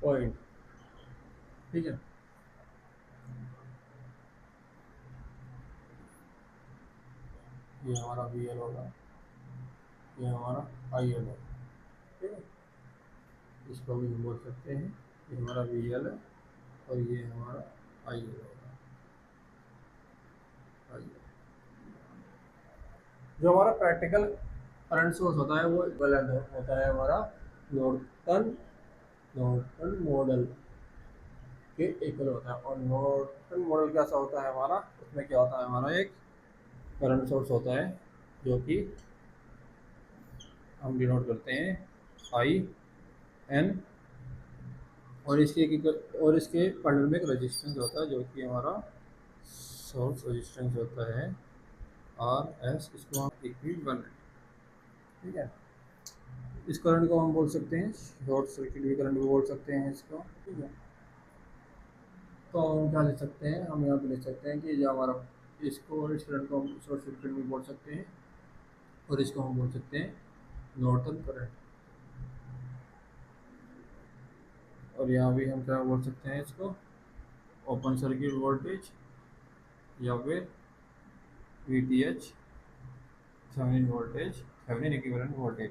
पॉइंट। ठीक है, ये हमारा वी एल होगा, ये हमारा आई एल होगा। ठीक है, इसको भी हम बोल सकते हैं, ये हमारा वी एल है और ये हमारा आई एल होगा, आई एल। जो हमारा प्रैक्टिकल करंट सोर्स होता है वो इक्विवेलेंट होता है हमारा नॉर्टन, नॉर्टन मॉडल के इक्वल होता है। और नॉर्टन मॉडल कैसा होता है हमारा, उसमें क्या होता है, हमारा एक करंट सोर्स होता है जो कि हम डिनोट करते हैं आई एन, और इसके पैरेलल में एक रेजिस्टेंस होता है जो कि हमारा सोर्स रेजिस्टेंस होता है आर एस, इसको हम इक्विवेलेंट। ठीक है, इस करंट को हम बोल सकते हैं शॉर्ट सर्किट भी करंट भी बोल सकते हैं इसको। ठीक है, तो हम क्या लिख सकते हैं, हम यहाँ पे लिख सकते हैं कि जो हमारा इसको और इस करंट को हम शॉर्ट सर्किट भी बोल सकते हैं, और इसको हम बोल सकते हैं नॉर्टन करंट। और यहाँ भी हम क्या बोल सकते हैं इसको, ओपन सर्किट वोल्टेज या फिर we T H, Thevenin voltage, Thevenin equivalent voltage.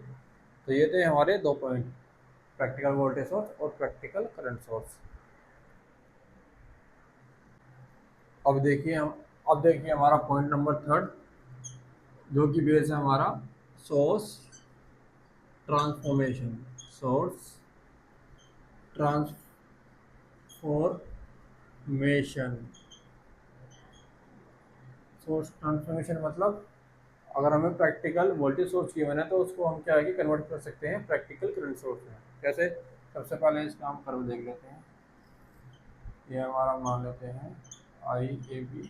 तो ये थे हमारे दो पॉइंट, प्रैक्टिकल वोल्टेज सोर्स और प्रैक्टिकल करंट सोर्स। अब देखिए हमारा पॉइंट नंबर थर्ड, जो कि बेस है हमारा source transformation, source transformation. Source transformation मतलब अगर हमें प्रैक्टिकल वोल्टेज सोर्स गिवन है तो उसको हम क्या है कि कन्वर्ट कर सकते हैं प्रैक्टिकल करंट सोर्स में। कैसे, सबसे पहले इसका हम कर्व देख लेते हैं। ये हमारा मान लेते हैं I A B,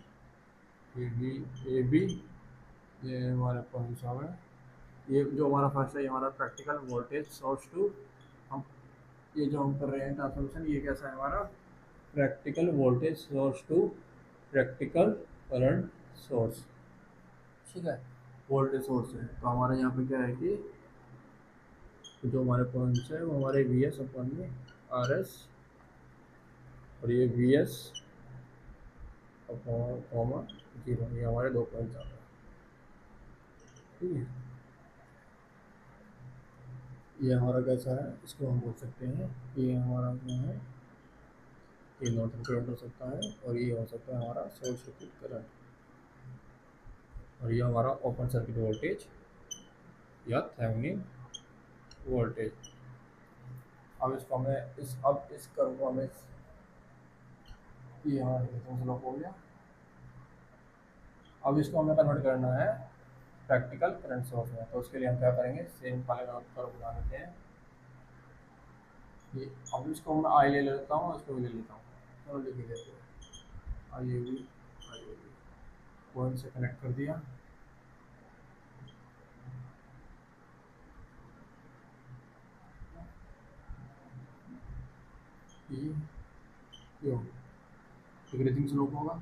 A B, ये हमारे पॉइंट्स हो गए। ये जो हमारा फर्स्ट है, ये हमारा प्रैक्टिकल वोल्टेज सोर्स टू, हम ये जो हम कर रहे हैं ट्रांसफॉर्मेशन, ये कैसा है हमारा practical voltage source to practical current source. ठीक है, वोल्टेज सोर्स है तो हमारे यहाँ पे क्या है कि जो हमारे पॉइंट्स है वो हमारे वी एस अपन में आर एस, और ये वी एस कॉमा जीरो, ये हमारे दो पॉइंट्स आ गए। ठीक है, ये हमारा कैसा है, इसको हम बोल सकते हैं कि ये हमारा जो है ये नॉर्टन करंट हो सकता है, और ये हो सकता है हमारा शॉर्ट सर्किट करंट, और ये हमारा ओपन सर्किट वोल्टेज या थेवेनिन वोल्टेज। अब इसको हमें इस कर्व को हमें, ये हमारा रेजिस्टेंस लो हो गया। अब इसको हमें कन्वर्ट करना है प्रैक्टिकल करंट सोर्स में, तो उसके लिए हम क्या करेंगे, सेम वाले कर्व बना लेते हैं। ये अब इसको मैं आई ले लेता हूँ, इसको भी ले लेता हूँ, चलो लिख लेते हैं I A B, I A B point से कनेक्ट कर दिया। ये क्यों डिक्रीजिंग स्लोप होगा।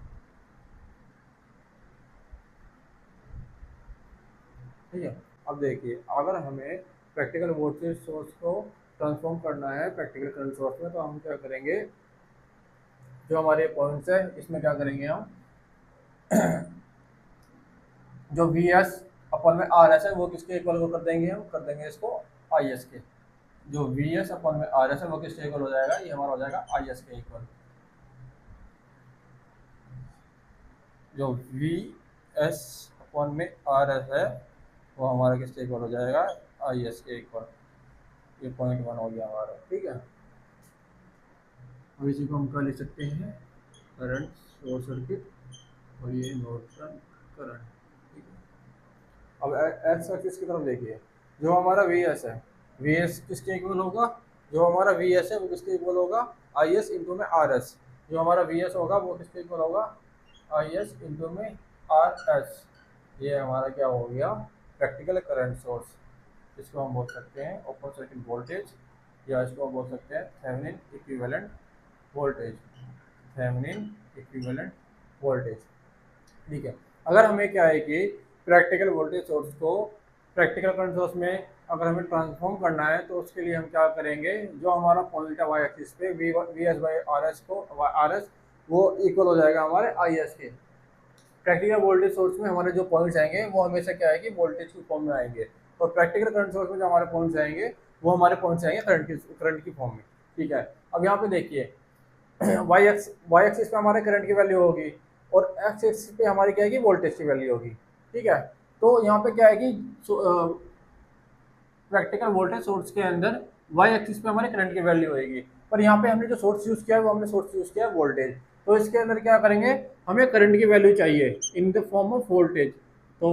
ठीक है, अब देखिए अगर हमें प्रैक्टिकल वोल्टेज सोर्स को ट्रांसफॉर्म करना है प्रैक्टिकल करंट सोर्स में, तो हम क्या करेंगे, जो हमारे पॉइंट्स है इसमें क्या करेंगे हम, जो वी एस अपन में आर एस है वो किसके इक्वल को कर देंगे, हम कर देंगे इसको आई एस के। जो वी एस अपॉन में आर एस है वो किसके इक्वल हो जाएगा, ये हमारा हो जाएगा आई एस के इक्वल। जो वी एस अपॉन में आर एस है वो हमारा किसके इक्वल हो जाएगा, आई एस के इक्वल। ये पॉइंट वन हो गया हमारा, ठीक है। अब इसी को हम क्या लिख सकते हैं, करंट शॉर्ट सर्किट, और ये नॉर्टन करंट, ठीक है। अब एक्स एक्सिस की तरफ देखिए, जो हमारा वी एस है, वी एस किसके इक्वल होगा, जो हमारा वी एस है वो किसके इक्वल होगा, आई एस इंटू में आर एस। जो हमारा वी एस होगा वो किसके इक्वल होगा, आई एस इंटू में आर एस। ये हमारा क्या हो गया, प्रैक्टिकल करंट सोर्स। इसको हम बोल सकते हैं ओपन सर्किट वोल्टेज, या इसको हम बोल सकते हैं Thevenin equivalent voltage, Thevenin equivalent voltage, ठीक है। अगर हमें क्या है कि प्रैक्टिकल वोल्टेज सोर्स को प्रैक्टिकल करंट सोर्स में अगर हमें ट्रांसफॉर्म करना है तो उसके लिए हम क्या करेंगे, जो हमारा पॉइंट है वाई एक्सिस पे V S by R S को, आर एस वो इक्वल हो जाएगा हमारे आई एस के। प्रैक्टिकल वोल्टेज सोर्स में हमारे जो पॉइंट्स आएंगे वो हमेशा क्या है कि वोल्टेज की फॉर्म में आएंगे, और प्रैक्टिकल करंट सोर्स में जो हमारे पॉइंट्स आएंगे वो हमारे पॉइंट्स आएंगे करंट की फॉर्म में, ठीक है। अब यहाँ पे देखिए वाई एक्सिस पे हमारे करंट की वैल्यू होगी, और एक्स एक्सिस पे हमारी क्या है कि वोल्टेज की वैल्यू होगी, ठीक है। तो यहाँ पे क्या है कि प्रैक्टिकल वोल्टेज सोर्स के अंदर वाई एक्सिस पे हमारे करंट की वैल्यू होगी, पर यहाँ पे हमने जो सोर्स यूज किया है वो हमने सोर्स यूज किया है वोल्टेज। तो इसके अंदर क्या करेंगे, हमें करंट की वैल्यू चाहिए in the form of voltage. तो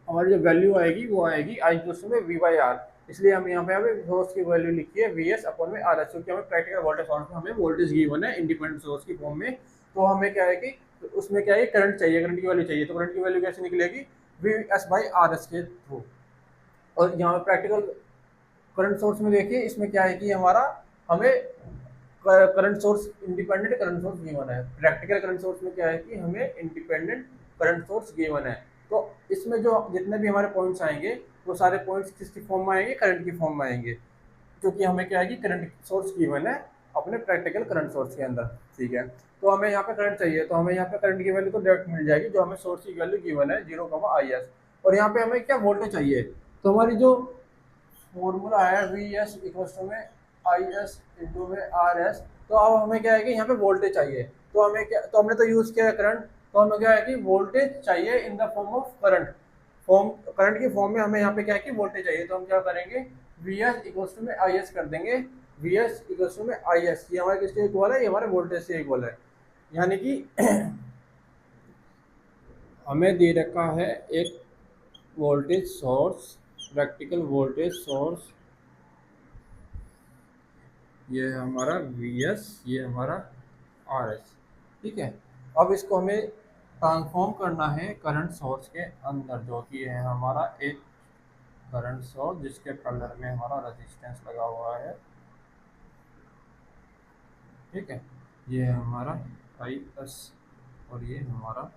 हमारी जो वैल्यू आएगी वो आएगी आई में वी बाई आर। इसलिए हम यहाँ पे हमें सोर्स की वैल्यू लिखी है वी एस अपॉन में आर एस, क्योंकि हमें प्रैक्टिकल वोल्टेज सोर्स में हमें वोल्टेज गिवन है इंडिपेंडेंट सोर्स की फॉर्म में। तो हमें क्या है कि उसमें क्या है, करंट चाहिए, करंट की वैल्यू चाहिए। तो करंट की वैल्यू कैसे निकलेगी, V S by R S के थ्रू। और यहाँ प्रैक्टिकल करंट सोर्स में देखिए, इसमें क्या है कि हमारा हमें current source independent current source given है। प्रैक्टिकल करंट सोर्स में क्या है कि हमें इंडिपेंडेंट करंट सोर्स गिवन है। तो इसमें जो जितने भी हमारे पॉइंट्स आएंगे वो सारे पॉइंट्स किसकी फॉर्म में आएंगे, करंट की फॉर्म में आएंगे, क्योंकि हमें क्या है कि करंट सोर्स गिवन है अपने प्रैक्टिकल करंट सोर्स के अंदर, ठीक है। तो हमें यहाँ पे करंट चाहिए, तो हमें यहाँ पे करंट की वैल्यू तो डायरेक्ट मिल जाएगी, जो हमें सोर्स की वैल्यू गिवन है 0, और यहाँ पे हमें क्या वोल्टेज चाहिए। तो हमारी जो फॉर्मूला है वी एस इक्वल में आई एस इंटू में आर एस। तो अब हमें क्या है कि यहाँ पे वोल्टेज चाहिए, तो हमें क्या, तो हमने तो यूज किया है करंट, तो हमें क्या है कि वोल्टेज चाहिए in the form of current. Form current की फॉर्म में हमें यहाँ पे क्या है कि वोल्टेज चाहिए, तो हम क्या करेंगे वी एस इक्वल में आई एस कर देंगे। वी एस इक्वल में आई एस, ये हमारे किसके इक्वल है, ये हमारे वोल्टेज से इक्वल है। यानी कि हमें दे रखा है एक voltage source, practical voltage source, ये है हमारा वी एस, ये हमारा आर एस, ठीक है। अब इसको हमें ट्रांसफॉर्म करना है करंट सोर्स के अंदर, जो कि है हमारा एक करंट सोर्स जिसके पैरेलल में हमारा रेजिस्टेंस लगा हुआ है, ठीक है। ये है हमारा आई एस और ये हमारा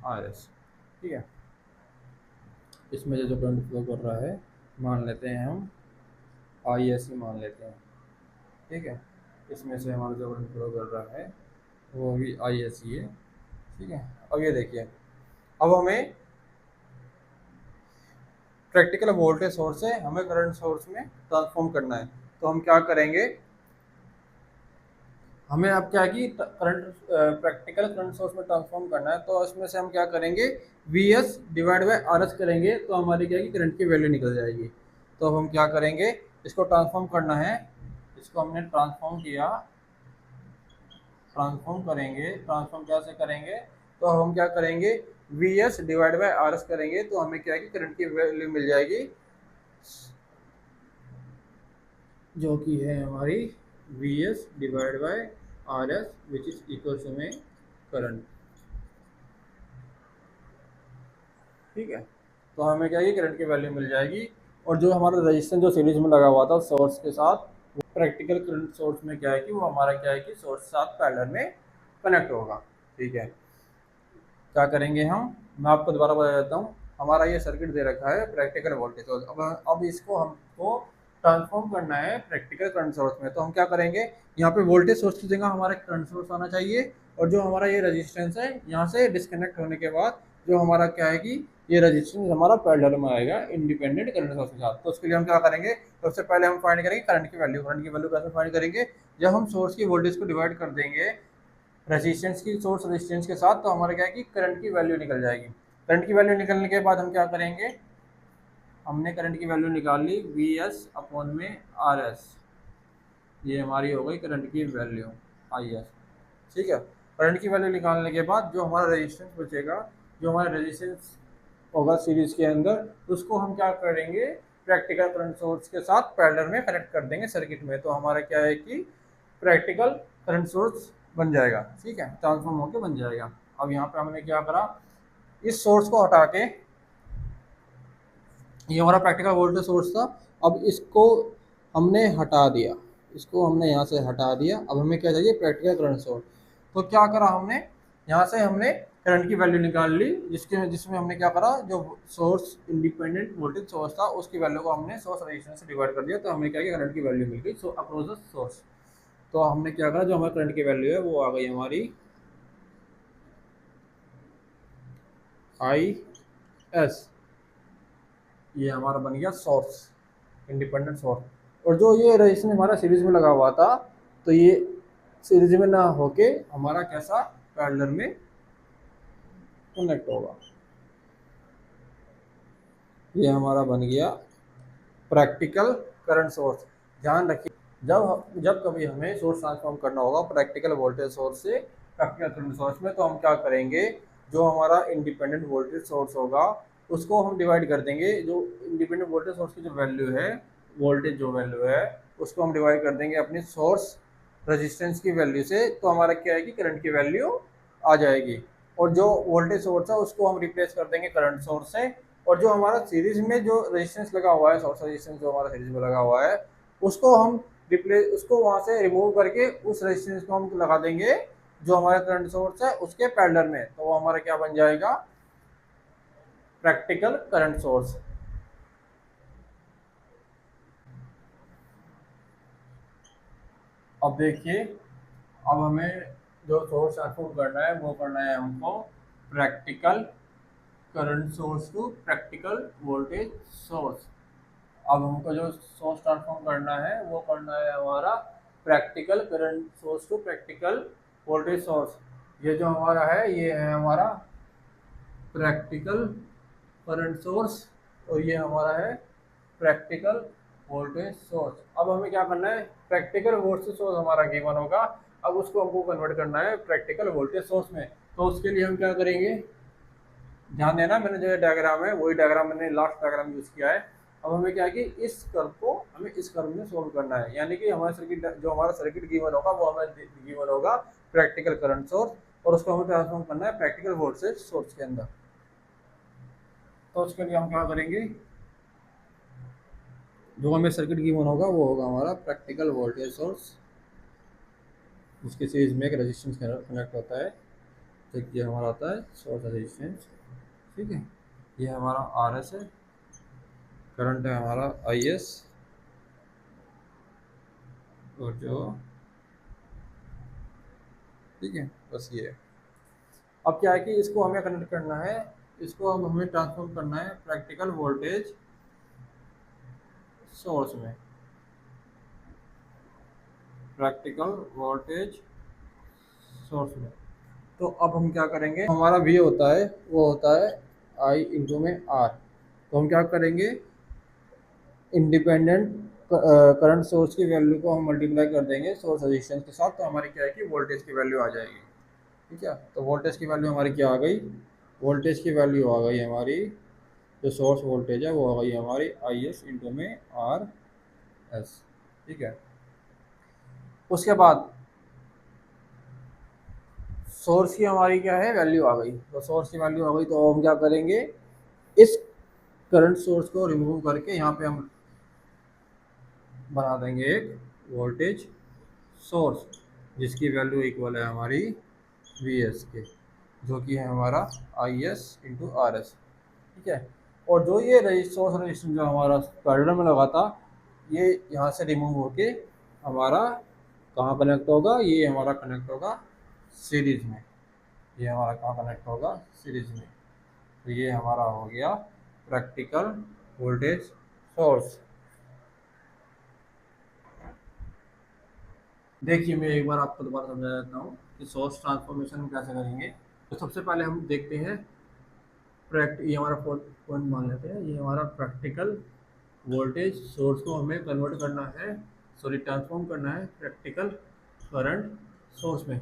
आर एस, ठीक है। इसमें जो करंट फ्लो कर रहा है मान लेते हैं हम आई एस ही मान लेते हैं, ठीक है। इसमें से हमारा जो करंट फ्लो कर रहा है वो भी आई एस ही है, ठीक है। अब ये देखिए, अब हमें प्रैक्टिकल वोल्टेज सोर्स से हमें करंट सोर्स में ट्रांसफॉर्म करना है। तो हम क्या करेंगे, हमें अब क्या कि करंट प्रैक्टिकल करंट सोर्स में ट्रांसफॉर्म करना है, तो इसमें से हम क्या करेंगे we S divide by R S करेंगे, तो हमारी क्या कि करंट की वैल्यू निकल जाएगी। तो अब हम क्या करेंगे, इसको ट्रांसफॉर्म करना है, इसको हमने ट्रांसफॉर्म किया, ट्रांसफॉर्म करेंगे, ट्रांसफॉर्म कैसे करेंगे, तो हम क्या करेंगे we S divide by R S करेंगे, तो हमें क्या है कि करंट की वैल्यू मिल जाएगी, जो कि है हमारी V S divide by R S which is equal to में करंट, ठीक है। तो हमें क्या है करंट की वैल्यू मिल जाएगी, और जो हमारा रजिस्टेंस जो सीरीज में लगा हुआ था सोर्स के साथ, वो प्रैक्टिकल करंट सोर्स में क्या है कि वो हमारा क्या है कि सोर्स के साथ पैरेलल में कनेक्ट होगा, ठीक है। क्या करेंगे हम, मैं आपको दोबारा बता देता हूँ। हमारा ये सर्किट दे रखा है प्रैक्टिकल वोल्टेज सोर्स, अब इसको हमको ट्रांसफॉर्म करना है प्रैक्टिकल करंट सोर्स में। तो हम क्या करेंगे, यहाँ पे वोल्टेज सोर्स की जगह हमारा करंट सोर्स आना चाहिए, और जो हमारा ये रेजिस्टेंस है यहाँ से डिस्कनेक्ट होने के बाद जो हमारा क्या है कि ये रजिस्टेंस हमारा पैरेलल में आएगा इंडिपेंडेंट करंट सोर्स के साथ। तो उसके लिए हम क्या करेंगे, सबसे पहले हम फाइंड करेंगे करंट की वैल्यू। करंट की वैल्यू कैसे फाइंड करेंगे, जब हम सोर्स की वोल्टेज को डिवाइड कर देंगे रेजिस्टेंस की, सोर्स रेजिस्टेंस के साथ, तो हमारा क्या है कि करंट की वैल्यू निकल जाएगी। करंट की वैल्यू निकलने के बाद हम क्या करेंगे, हमने करंट की वैल्यू निकाल ली वी एस अपॉन में आर एस, ये हमारी हो गई करंट की वैल्यू आई एस। ठीक है, करंट की वैल्यू निकालने के बाद जो हमारा रेजिस्टेंस बचेगा, जो हमारा रेजिस्टेंस होगा सीरीज के अंदर, उसको हम क्या करेंगे, प्रैक्टिकल करंट सोर्स के साथ पैरेलल में कनेक्ट कर देंगे सर्किट में। तो हमारा क्या है कि प्रैक्टिकल करंट सोर्स बन जाएगा। ठीक है, ट्रांसफॉर्म होकर बन जाएगा। अब यहाँ पे हमने क्या करा, इस सोर्स को हटा के, ये हमारा प्रैक्टिकल वोल्टेज सोर्स था, अब इसको हमने हटा दिया, इसको हमने यहाँ से हटा दिया। अब हमें क्या चाहिए, प्रैक्टिकल करंट सोर्स। तो क्या करा हमने, यहाँ से हमने करंट की वैल्यू निकाल ली, जिसमें हमने क्या करा, जो सोर्स इंडिपेंडेंट वोल्टेज सोर्स था उसकी वैल्यू को हमने सोर्स रेजिस्टेंस से डिवाइड कर दिया। तो हमें क्या किया, करंट की वैल्यू मिल गई अक्रॉस द सोर्स। तो हमने क्या करा, जो हमारी करंट की वैल्यू है वो आ गई हमारी आई एस, ये हमारा बन गया सोर्स, इंडिपेंडेंट सोर्स। और जो ये रजिस्टेंस हमारा सीरीज में लगा हुआ था, तो ये सीरीज में ना होके हमारा कैसा, पैरेलल में कनेक्ट होगा। ये हमारा बन गया प्रैक्टिकल करंट सोर्स। ध्यान रखिए, जब कभी हमें सोर्स ट्रांसफॉर्म करना होगा प्रैक्टिकल वोल्टेज सोर्स से प्रैक्टिकल करंट सोर्स में, तो हम क्या करेंगे, जो हमारा इंडिपेंडेंट वोल्टेज सोर्स होगा उसको हम डिवाइड कर देंगे। जो इंडिपेंडेंट वोल्टेज सोर्स की जो वैल्यू है, वोल्टेज जो वैल्यू है, उसको हम डिवाइड कर देंगे अपनी सोर्स रेजिस्टेंस की वैल्यू से। तो हमारा क्या है कि करंट की वैल्यू आ जाएगी। और जो वोल्टेज सोर्स है उसको हम रिप्लेस कर देंगे करंट सोर्स से। और जो हमारा सीरीज में जो रेजिस्टेंस लगा हुआ है, सोर्स रेजिस्टेंस जो हमारा सीरीज में लगा हुआ है, उसको हम रिप्लेस, उसको वहां से रिमूव करके उस रेजिस्टेंस को हम लगा देंगे जो हमारा करंट सोर्स है उसके पैरेलल में। तो वो हमारा क्या बन जाएगा, प्रैक्टिकल करंट सोर्स। अब देखिए, अब हमें जो सोर्स ट्रांसफॉर्म करना है वो करना है हमको practical current source to practical voltage source. अब हमको जो सोर्स ट्रांसफॉर्म करना है वो करना है हमारा practical current source to practical voltage source. ये जो हमारा है ये है हमारा प्रैक्टिकल करंट सोर्स, और ये हमारा है प्रैक्टिकल वोल्टेज सोर्स। अब हमें क्या करना है, प्रैक्टिकल वोल्टेज सोर्स हमारा गिवन होगा, अब उसको हमको कन्वर्ट करना है प्रैक्टिकल वोल्टेज सोर्स में। तो उसके लिए हम क्या करेंगे, ध्यान देना, मैंने जो डायग्राम है वही डायग्राम मैंने लास्ट डायग्राम यूज किया है। अब हमें क्या है कि इस कर्व को हमें इस कर्व में सोल्व करना है, यानी कि हमारा सर्किट, जो हमारा सर्किट गिवन होगा वो हमें गिवन होगा प्रैक्टिकल करंट सोर्स, और उसको हमें ट्रांसफॉर्म करना है प्रैक्टिकल वोल्टेज सोर्स के अंदर। तो उसके लिए हम क्या करेंगे, जो हमें सर्किट गिवन होगा वो होगा हमारा प्रैक्टिकल वोल्टेज सोर्स, जिसके सीरीज में एक रेजिस्टेंस कनेक्ट होता है। तो ये हमारा आता है सोर्स रेजिस्टेंस। ठीक है, ये हमारा आर एस है, करंट है हमारा आई एस, और जो, ठीक है, बस ये है। अब क्या है कि इसको हमें कनेक्ट करना है, इसको अब हमें ट्रांसफॉर्म करना है प्रैक्टिकल वोल्टेज सोर्स में, प्रैक्टिकल वोल्टेज सोर्स में। तो अब हम क्या करेंगे, हमारा वी होता है वो होता है आई इंटू में आर। तो हम क्या करेंगे, इंडिपेंडेंट करंट सोर्स की वैल्यू को हम मल्टीप्लाई कर देंगे सोर्स रेजिस्टेंस के साथ, तो हमारी क्या है कि वोल्टेज की वैल्यू आ जाएगी। ठीक है, तो वोल्टेज की वैल्यू हमारी क्या आ गई, वोल्टेज की वैल्यू आ गई हमारी, जो सोर्स वोल्टेज है वो आ गई हमारी आई एस इंटू में आर एस। ठीक है, उसके बाद सोर्स की हमारी क्या है, वैल्यू आ गई। तो सोर्स की वैल्यू आ गई, तो हम क्या करेंगे, इस करंट सोर्स को रिमूव करके यहाँ पे हम बना देंगे एक वोल्टेज सोर्स, जिसकी वैल्यू इक्वल है हमारी वी एस के, जो कि है हमारा I S into R S. ठीक है, और जो ये सोर्स रजिस्टेंस जो हमारा पैरेलल में लगा था, ये यहाँ से रिमूव होके हमारा कहाँ कनेक्ट होगा, ये हमारा कनेक्ट होगा सीरीज में। ये हमारा कहाँ कनेक्ट होगा, सीरीज में। तो ये हमारा हो गया प्रैक्टिकल वोल्टेज सोर्स। देखिए मैं एक बार आपको दोबारा समझा देता हूँ कि सोर्स ट्रांसफॉर्मेशन हम कैसे करेंगे। तो सबसे पहले हम देखते हैं ये हमारा पॉइंट मान लेते हैं, ये हमारा प्रैक्टिकल वोल्टेज सोर्स को हमें कन्वर्ट करना है, सॉरी ट्रांसफॉर्म करना है प्रैक्टिकल करंट सोर्स में।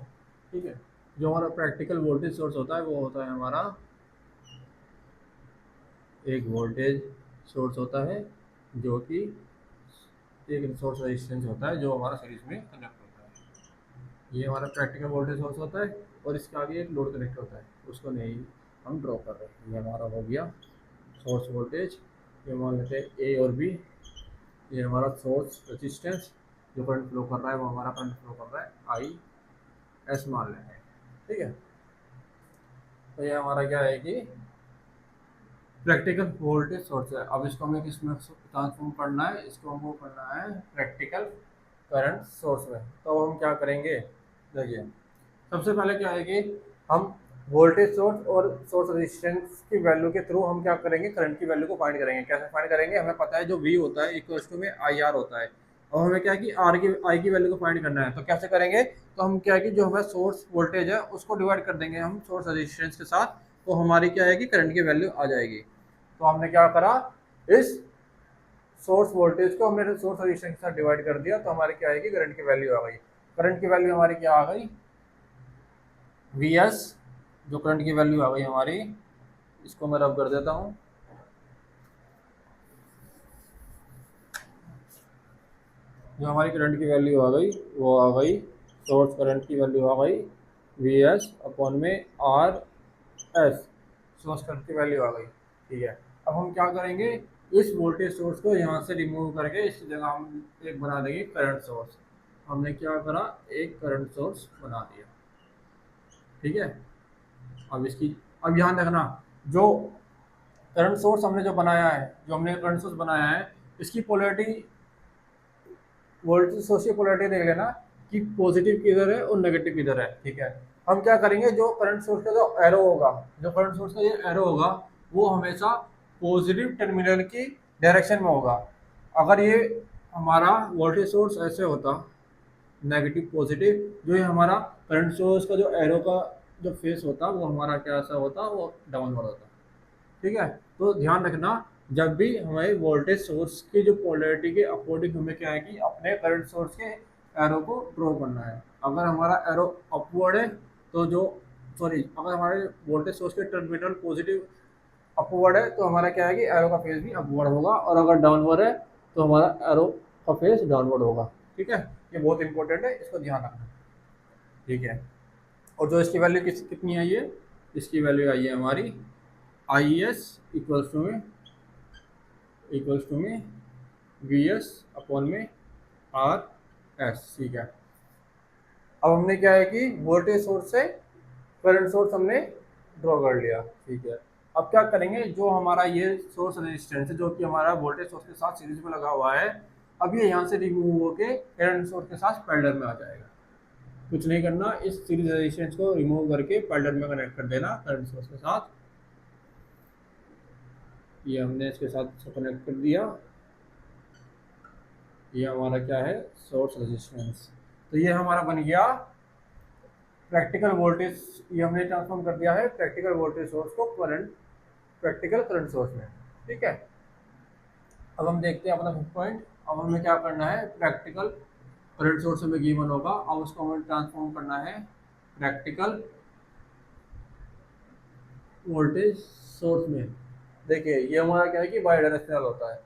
ठीक है, जो हमारा प्रैक्टिकल वोल्टेज सोर्स होता है वो होता है हमारा एक वोल्टेज सोर्स होता है जो कि एक सोर्स रेजिस्टेंस होता है जो हमारा सीरीज में कनेक्ट होता है। ये हमारा प्रैक्टिकल वोल्टेज सोर्स होता है और इसके आगे एक लोड कनेक्ट होता है, उसको नहीं हम ड्रॉ कर रहे हैं। ये हमारा हो गया सोर्स वोल्टेज, ये मान लेते हैं ए और बी। ये हमारा सोर्स रेजिस्टेंस जो करंट फ्लो कर रहा है वो हमारा करंट फ्लो कर रहा है आई एस मान लेते हैं। ठीक है, तो ये हमारा क्या है कि प्रैक्टिकल वोल्टेज सोर्स है। अब इसको हमें किस में ट्रांसफॉर्म करना है, इसको हमको करना है प्रैक्टिकल करंट सोर्स में। तो हम क्या करेंगे, देखिए सबसे पहले क्या है कि हम वोल्टेज सोर्स और सोर्स रेजिस्टेंस की वैल्यू के थ्रू हम क्या करेंगे, करंट की वैल्यू को फाइंड करेंगे। कैसे फाइंड करेंगे, हमें पता है जो V होता है इक्वल्स टू में आई आर होता है, और हमें क्या है कि आई की वैल्यू को फाइंड करना है। तो कैसे करेंगे, तो हम क्या है कि जो हमारा सोर्स वोल्टेज है उसको डिवाइड कर देंगे हम सोर्स रेजिस्टेंस के साथ, तो हमारी क्या है कि करंट की वैल्यू आ जाएगी। तो हमने क्या करा, इस सोर्स वोल्टेज को हमने सोर्स रेजिस्टेंस के साथ डिवाइड कर दिया, तो हमारी क्या है कि करंट की वैल्यू आ गई। करंट की वैल्यू हमारी क्या आ गई, वी एस, जो करंट की वैल्यू आ गई हमारी, इसको मैं रब कर देता हूँ। जो हमारी करंट की वैल्यू आ गई वो आ गई, सोर्स करंट की वैल्यू आ गई वी एस अपॉन में आर एस, सोर्स करंट की वैल्यू आ गई। ठीक है, अब हम क्या करेंगे, इस वोल्टेज सोर्स को यहाँ से रिमूव करके इस जगह हम एक बना देंगे करंट सोर्स। हमने क्या करा, एक करंट सोर्स बना दिया। ठीक है, अब इसकी, अब ध्यान रखना, जो करंट सोर्स हमने जो बनाया है, जो हमने करंट सोर्स बनाया है, इसकी पोलैरिटी, वोल्टेज सोर्स की पोलैरिटी देख लेना कि पॉजिटिव किधर है और नेगेटिव किधर है। ठीक है, हम क्या करेंगे, जो करंट सोर्स का जो एरो होगा, जो करंट सोर्स का ये एरो होगा वो हमेशा पॉजिटिव टर्मिनल की डायरेक्शन में होगा। अगर ये हमारा वोल्टेज सोर्स ऐसे होता नेगेटिव पॉजिटिव, जो ये हमारा करंट सोर्स का जो एरो का जो फेस होता वो हमारा क्या सा होता, वो डाउनवर्ड होता। ठीक है, तो ध्यान रखना, जब भी हमें वोल्टेज सोर्स की जो पोलैरिटी के अकॉर्डिंग हमें क्या है कि अपने करंट सोर्स के एरो को ड्रॉ करना है। अगर हमारा एरो अपवर्ड है तो जो, सॉरी, अगर हमारे वोल्टेज सोर्स के टर्मिनल पॉजिटिव अपवर्ड है तो हमारा क्या है कि एरो का फेस भी अपवर्ड होगा, और अगर डाउनवर्ड है तो हमारा एरो का फेस डाउनवर्ड होगा। ठीक है, ये बहुत इंपॉर्टेंट है, इसको ध्यान रखना। ठीक है, और जो इसकी वैल्यू कितनी आई है, इसकी वैल्यू आई है हमारी आई एस इक्वल्स टू में वी एस अपॉन में आर एस। ठीक है, अब हमने क्या है कि वोल्टेज सोर्स से करंट सोर्स हमने ड्रॉ कर लिया। ठीक है, अब क्या करेंगे, जो हमारा ये सोर्स रेजिस्टेंस है जो कि हमारा वोल्टेज सोर्स के साथ सीरीज में लगा हुआ है, अब ये यहाँ से रिमूव होके करंट सोर्स के साथ पैरेलल में आ जाएगा। कुछ नहीं करना, इस सीरीज रेजिस्टेंस को रिमूव करके पैरेलल में कनेक्ट कर देना करंट सोर्स के साथ। ये हमने इसके साथ इसको कनेक्ट कर दिया, ये हमारा क्या है, सोर्स रेजिस्टेंस। तो ये हमारा बन गया प्रैक्टिकल वोल्टेज, ये हमने ट्रांसफॉर्म कर दिया है प्रैक्टिकल वोल्टेज सोर्स को करंट, प्रैक्टिकल करंट सोर्स में। ठीक है, अब हम देखते हैं अपना फिफ्थ पॉइंट। अब हमें क्या करना है, प्रैक्टिकल करंट सोर्स हमें गिवन होगा, अब उसको हमें ट्रांसफॉर्म करना है प्रैक्टिकल वोल्टेज सोर्स में। देखिए ये हमारा क्या है कि बाई डायरेक्शनल होता है।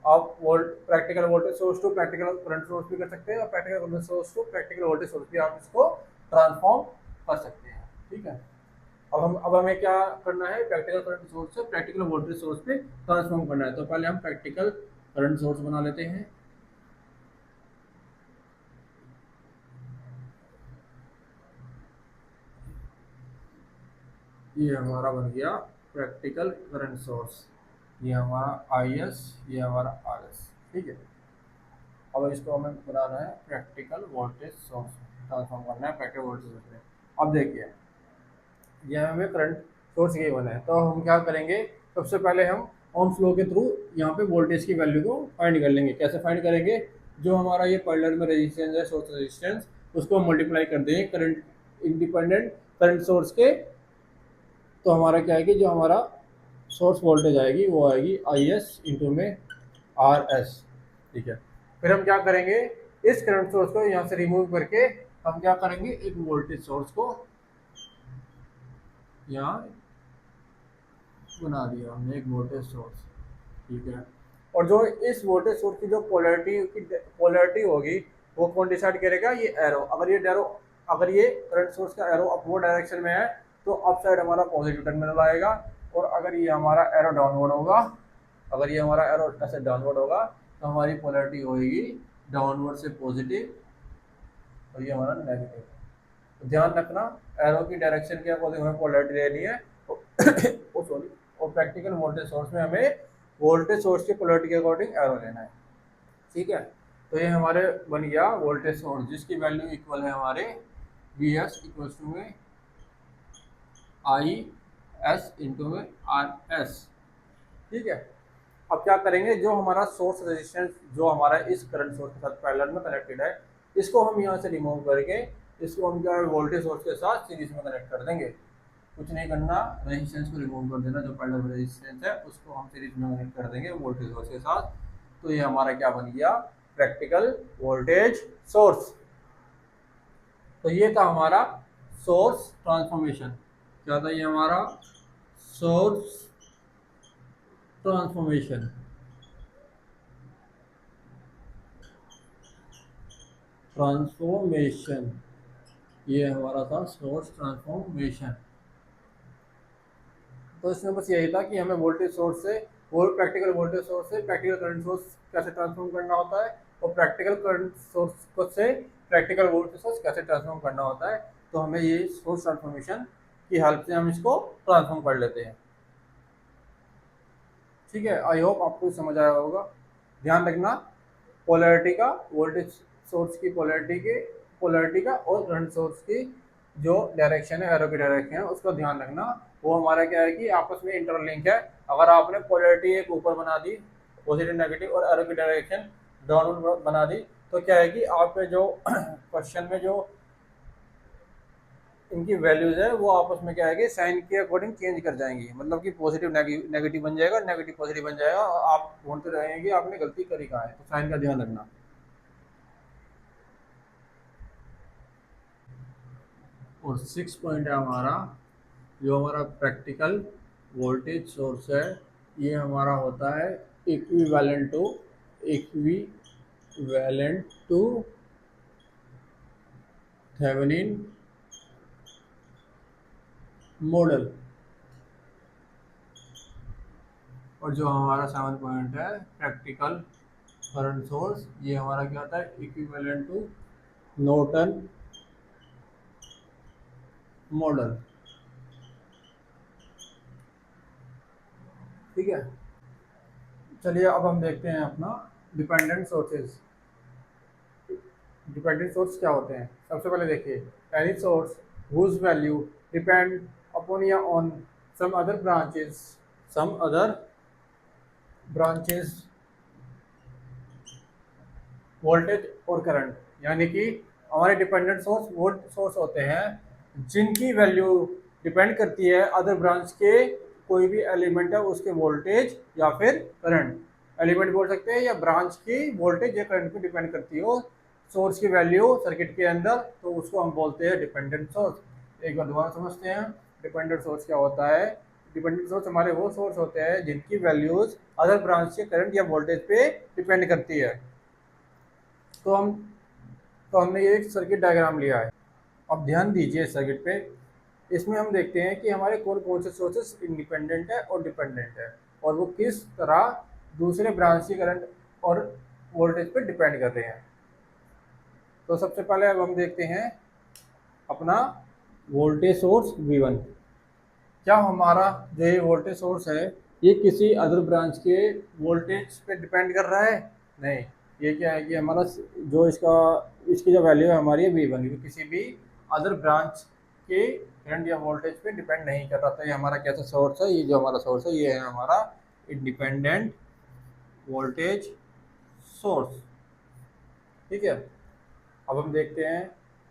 आप practical voltage source to practical current source भी कर सकते हैं, और practical current source to practical voltage source भी आप इसको ट्रांसफॉर्म कर सकते हैं। ठीक है, अब हमें क्या करना है, प्रैक्टिकल करंट सोर्स से प्रैक्टिकल वोल्टेज सोर्स पे ट्रांसफॉर्म करना है। तो पहले हम प्रैक्टिकल करंट सोर्स बना लेते हैं। ये हमारा बन गया प्रैक्टिकल करंट सोर्स, ये हमारा आई एस, ये हमारा आर एस। ठीक है, अब इसको हमें बनाना है प्रैक्टिकल वोल्टेज सोर्स, ट्रांसफॉर्म करना है प्रैक्टिकल वोल्टेज सोर्स में। अब देखिए ये हमें करंट सोर्स गिवन है, तो हम क्या करेंगे, सबसे पहले हम ओम्स लॉ के थ्रू यहाँ पे वोल्टेज की वैल्यू को फाइंड कर लेंगे। कैसे फाइंड करेंगे, जो हमारा ये पैरेलल में रेजिस्टेंस है, सोर्स रेजिस्टेंस, उसको हम मल्टीप्लाई कर देंगे करंट, इंडिपेंडेंट करंट सोर्स के। तो हमारा क्या है कि जो हमारा सोर्स वोल्टेज आएगी वो आएगी आई एस इंटू में आर एस। ठीक है, फिर हम क्या करेंगे, इस करंट सोर्स को यहाँ से रिमूव करके हम क्या करेंगे, एक वोल्टेज सोर्स को यहाँ बना दिया हमने, एक वोल्टेज सोर्स। ठीक है, और जो इस वोल्टेज सोर्स की जो पोलैरिटी होगी वो कौन डिसाइड करेगा, ये एरो। अगर ये करंट सोर्स का एरो अपवर्ड डायरेक्शन में है तो अप साइड हमारा पॉजिटिव टर्मिनल आएगा, और अगर ये हमारा एरो डाउनवर्ड होगा, अगर ये हमारा एरो ऐसे डाउनवर्ड होगा तो हमारी पोलैरिटी होगी डाउनवर्ड से पॉजिटिव, और ये हमारा नेगेटिव। तो ध्यान रखना, एरो की डायरेक्शन के अकॉर्डिंग हमें पोलैरिटी लेनी है। ओ सॉरी, और प्रैक्टिकल वोल्टेज सोर्स में हमें वोल्टेज सोर्स की पोलैरिटी के अकॉर्डिंग एरो लेना है। ठीक है, तो ये हमारे बन गया वोल्टेज सोर्स जिसकी वैल्यू इक्वल है हमारे वी एस इक्वल्स टू में आई एस इंटू में आर एस। ठीक है, अब क्या करेंगे, जो हमारा सोर्स रेजिस्टेंस जो हमारा इस करंट सोर्स के साथ पैरेलल में कनेक्टेड है, इसको हम यहाँ से रिमूव करके इसको हम क्या वोल्टेज सोर्स के साथ सीरीज में कनेक्ट कर देंगे। कुछ नहीं करना, रेजिस्टेंस को रिमूव कर देना, जो पैरेलल रेजिस्टेंस है उसको हम सीरीज में कनेक्ट कर देंगे वोल्टेज सोर्स के साथ। तो ये हमारा क्या बन गया, प्रैक्टिकल वोल्टेज सोर्स। तो ये था हमारा सोर्स ट्रांसफॉर्मेशन। क्या था ये हमारा सोर्स ट्रांसफॉर्मेशन। ट्रांसफॉर्मेशन ये हमारा था सोर्स ट्रांसफॉर्मेशन। तो इसमें बस यही था कि हमें वोल्टेज सोर्स से प्रैक्टिकल वोल्टेज सोर्स से प्रैक्टिकल करंट सोर्स कैसे ट्रांसफॉर्म करना होता है, और प्रैक्टिकल करंट सोर्स को से प्रैक्टिकल वोल्टेज सोर्स कैसे ट्रांसफॉर्म करना होता है। तो हमें ये सोर्स ट्रांसफॉर्मेशन की हेल्प से हम इसको ट्रांसफॉर्म कर लेते हैं। ठीक है, आई होप आपको समझ आया होगा। ध्यान रखना, पोलैरिटी का, वोल्टेज सोर्स की पोलैरिटी का और करंट सोर्स की जो डायरेक्शन है, एरो की डायरेक्शन है, उसका ध्यान रखना। वो हमारा क्या है कि आपस में इंटरलिंक है। अगर आपने पोलैरिटी एक ऊपर बना दी पॉजिटिव नेगेटिव और एरो की डायरेक्शन डाउनवर्ड बना दी, तो क्या है कि आपके जो क्वेश्चन में जो इनकी वैल्यूज है वो आपस में क्या है कि साइन के अकॉर्डिंग चेंज कर जाएंगी, मतलब कि पॉजिटिव नेगेटिव बन जाएगा, नेगेटिव पॉजिटिव बन जाएगा, और आप ढूंढते रहेंगे कि आपने गलती करी कहाँ है। तो साइन का ध्यान रखना। और 6 पॉइंट है हमारा, जो हमारा प्रैक्टिकल वोल्टेज सोर्स है, ये हमारा होता है इक्विवेलेंट टू थेवेनिन मॉडल। और जो हमारा 7 पॉइंट है प्रैक्टिकल करंट सोर्स, ये हमारा क्या होता है, इक्विवेलेंट टू नॉर्टन मॉडल। ठीक है, चलिए अब हम देखते हैं अपना डिपेंडेंट सोर्सेज। डिपेंडेंट सोर्स क्या होते हैं, सबसे पहले देखिए, any source whose value depend upon या on some other branches voltage और करंट। यानी कि हमारे डिपेंडेंट सोर्स वो सोर्स होते हैं जिनकी वैल्यू डिपेंड करती है अदर ब्रांच के कोई भी एलिमेंट है उसके वोल्टेज या फिर करंट। एलिमेंट बोल सकते हैं या ब्रांच की वोल्टेज या करंट पे डिपेंड करती हो सोर्स की वैल्यू सर्किट के अंदर, तो उसको हम बोलते हैं डिपेंडेंट सोर्स। एक बार दोबारा समझते हैं, डिपेंडेंट सोर्स क्या होता है। डिपेंडेंट सोर्स हमारे वो सोर्स होते हैं जिनकी वैल्यूज अदर ब्रांच के करंट या वोल्टेज पे डिपेंड करती है। तो हमने ये एक सर्किट डायग्राम लिया है। अब ध्यान दीजिए सर्किट पे, इसमें हम देखते हैं कि हमारे कौन कौन से सोर्सेस इंडिपेंडेंट है और डिपेंडेंट है, और वो किस तरह दूसरे ब्रांच की करंट और वोल्टेज पे डिपेंड कर रहे हैं। तो सबसे पहले अब हम देखते हैं अपना वोल्टेज सोर्स V1। क्या हमारा जो ये वोल्टेज सोर्स है ये किसी अदर ब्रांच के वोल्टेज पे डिपेंड कर रहा है? नहीं, ये क्या है कि हमारा जो इसकी जो वैल्यू है हमारी है V1, किसी भी अदर ब्रांच के करंट या वोल्टेज पे डिपेंड नहीं कर रहा था। ये हमारा कैसा सोर्स है, ये जो हमारा सोर्स है ये है हमारा इंडिपेंडेंट वोल्टेज सोर्स। ठीक है, अब हम देखते हैं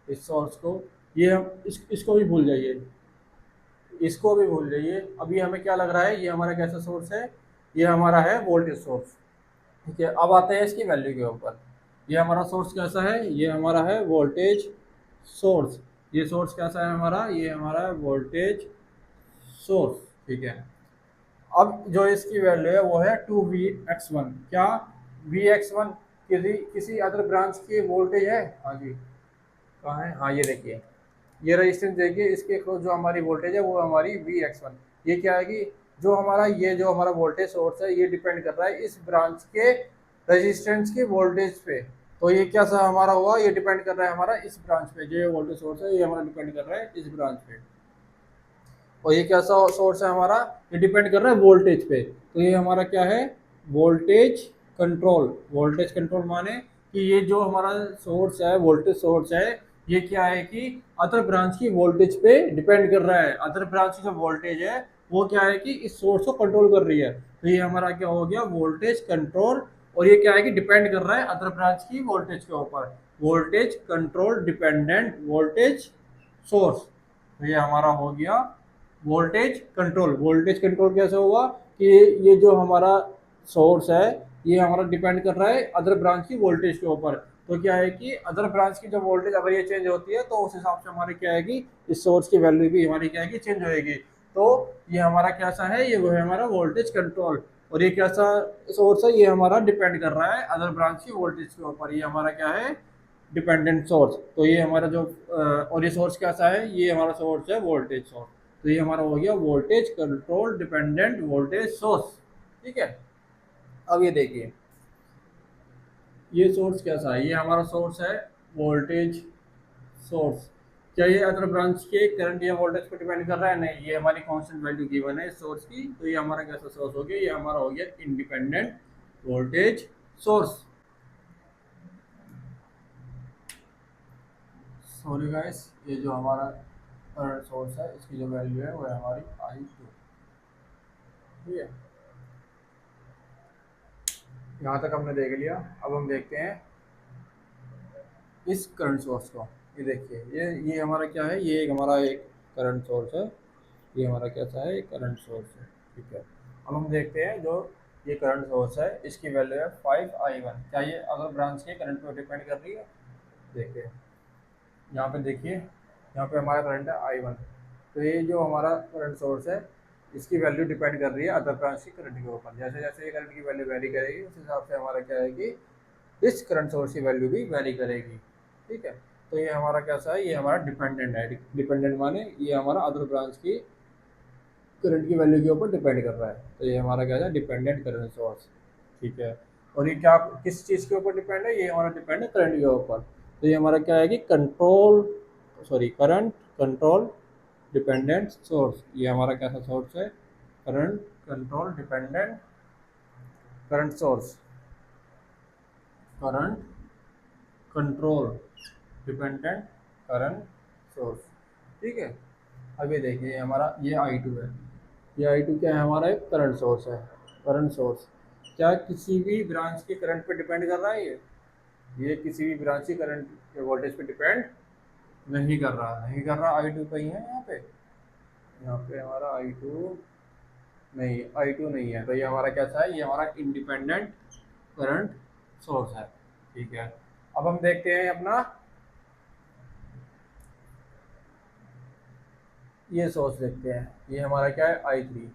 इस सोर्स को। ये हम इसको भी भूल जाइए, इसको भी भूल जाइए। अभी हमें क्या लग रहा है, ये हमारा कैसा सोर्स है, ये हमारा है वोल्टेज सोर्स। ठीक है, अब आते हैं इसकी वैल्यू के ऊपर। ये हमारा सोर्स कैसा है, ये हमारा है वोल्टेज सोर्स। ये सोर्स कैसा है हमारा, ये हमारा है वोल्टेज सोर्स। ठीक है, अब जो इसकी वैल्यू है वो है 2Vx1। क्या Vx1 किसी किसी अदर ब्रांच की वोल्टेज है? हाँ जी, कहाँ है, हाँ ये देखिए, ये रजिस्टेंस देखिए, इसके अक्रॉस जो हमारी वोल्टेज है वो हमारी Vx1। ये क्या है कि जो हमारा ये जो हमारा वोल्टेज सोर्स है ये डिपेंड कर रहा है इस ब्रांच के रजिस्टेंस की वोल्टेज पे। तो ये क्या सा हमारा हुआ, ये डिपेंड कर रहा है हमारा इस ब्रांच पे। जो वोल्टेज सोर्स है ये हमारा डिपेंड कर रहा है इस ब्रांच पे। और ये कैसा सोर्स है हमारा, ये डिपेंड कर रहा है वोल्टेज पे। तो ये हमारा क्या है, वोल्टेज कंट्रोल। वोल्टेज कंट्रोल माने कि ये जो हमारा सोर्स है, वोल्टेज सोर्स है, ये क्या है कि अदर ब्रांच की वोल्टेज पे डिपेंड कर रहा है। अदर ब्रांच की जो वोल्टेज है वो क्या है कि इस सोर्स को कंट्रोल कर रही है। तो ये हमारा क्या हो गया, वोल्टेज कंट्रोल। और ये क्या है कि डिपेंड कर रहा है अदर ब्रांच की वोल्टेज के ऊपर। Voltage control dependent voltage source. तो ये हमारा हो गया वोल्टेज कंट्रोल। वोल्टेज कंट्रोल कैसे होगा कि ये जो हमारा सोर्स है ये हमारा डिपेंड कर रहा है अदर ब्रांच की वोल्टेज के ऊपर। तो क्या है कि अदर ब्रांच की जो वोल्टेज अगर ये चेंज होती है तो उस हिसाब से हमारी क्या है कि इस सोर्स की वैल्यू भी हमारी क्या है कि चेंज होएगी। तो ये हमारा कैसा है, ये वो है हमारा वोल्टेज कंट्रोल। और ये कैसा सोर्स है, ये हमारा डिपेंड कर रहा है अदर ब्रांच की वोल्टेज के ऊपर। ये हमारा क्या है, डिपेंडेंट सोर्स। तो ये हमारा जो और ये सोर्स कैसा है, ये हमारा सोर्स है वोल्टेज सोर्स। तो ये हमारा हो गया voltage control dependent voltage source. ठीक है, अब ये देखिए ये सोर्स कैसा है, ये हमारा सोर्स है वोल्टेज सोर्स। क्या ये अदर ब्रांच के करंट या वोल्टेज पर डिपेंड कर रहा है? नहीं, ये हमारी कांस्टेंट वैल्यू गिवन है इस सोर्स की। तो ये हमारा कैसा सोर्स हो गया, ये हमारा हो गया independent voltage source. Sorry guys, ये जो हमारा करंट सोर्स है इसकी जो वैल्यू है वो है हमारी I2। ठीक है, यहाँ तक हमने देख लिया। अब हम देखते हैं इस करंट सोर्स को। ये देखिए, ये हमारा क्या है, ये एक हमारा एक करंट सोर्स है। ये हमारा कैसा है, करंट सोर्स है। ठीक है, अब हम देखते हैं जो ये करंट सोर्स है इसकी वैल्यू है 5I1। क्या ये अगर ब्रांच के करंट पर डिपेंड कर रही है? देखिए यहाँ पे, देखिए यहाँ पे हमारा करंट है I1। तो ये जो हमारा करंट सोर्स है इसकी वैल्यू डिपेंड कर रही है अदर ब्रांच की करंट के ऊपर। जैसे जैसे ये करंट की वैल्यू वेरी करेगी उस हिसाब से हमारा क्या है कि इस करंट सोर्स की वैल्यू भी वेरी करेगी। ठीक है, तो ये हमारा कैसा है, ये हमारा डिपेंडेंट है। डिपेंडेंट माने ये हमारा अदर ब्रांच की करंट की वैल्यू के ऊपर डिपेंड कर रहा है। तो ये हमारा क्या है, डिपेंडेंट करंट सोर्स। ठीक है, और ये क्या किस चीज़ के ऊपर डिपेंड है, ये हमारा डिपेंड है करंट के ऊपर। तो ये हमारा क्या है कि control, sorry current control dependent source. ये हमारा कैसा सोर्स है, current control dependent current source. Current control dependent current source. ठीक है, अब ये देखिए हमारा ये I2 है। ये I2 क्या है, हमारा एक करंट सोर्स है। करंट सोर्स क्या किसी भी ब्रांच के करंट पे डिपेंड कर रहा है? ये किसी भी ब्रांच की करंट के वोल्टेज पे डिपेंड नहीं कर रहा, नहीं कर रहा। I2 पे ही है यहाँ पे, यहाँ पे हमारा I2 नहीं, I2 नहीं है। तो ये हमारा कैसा है, ये हमारा इंडिपेंडेंट करंट सोर्स है। ठीक है, अब हम देखते हैं अपना ये सोर्स देखते हैं। ये हमारा क्या है, I3।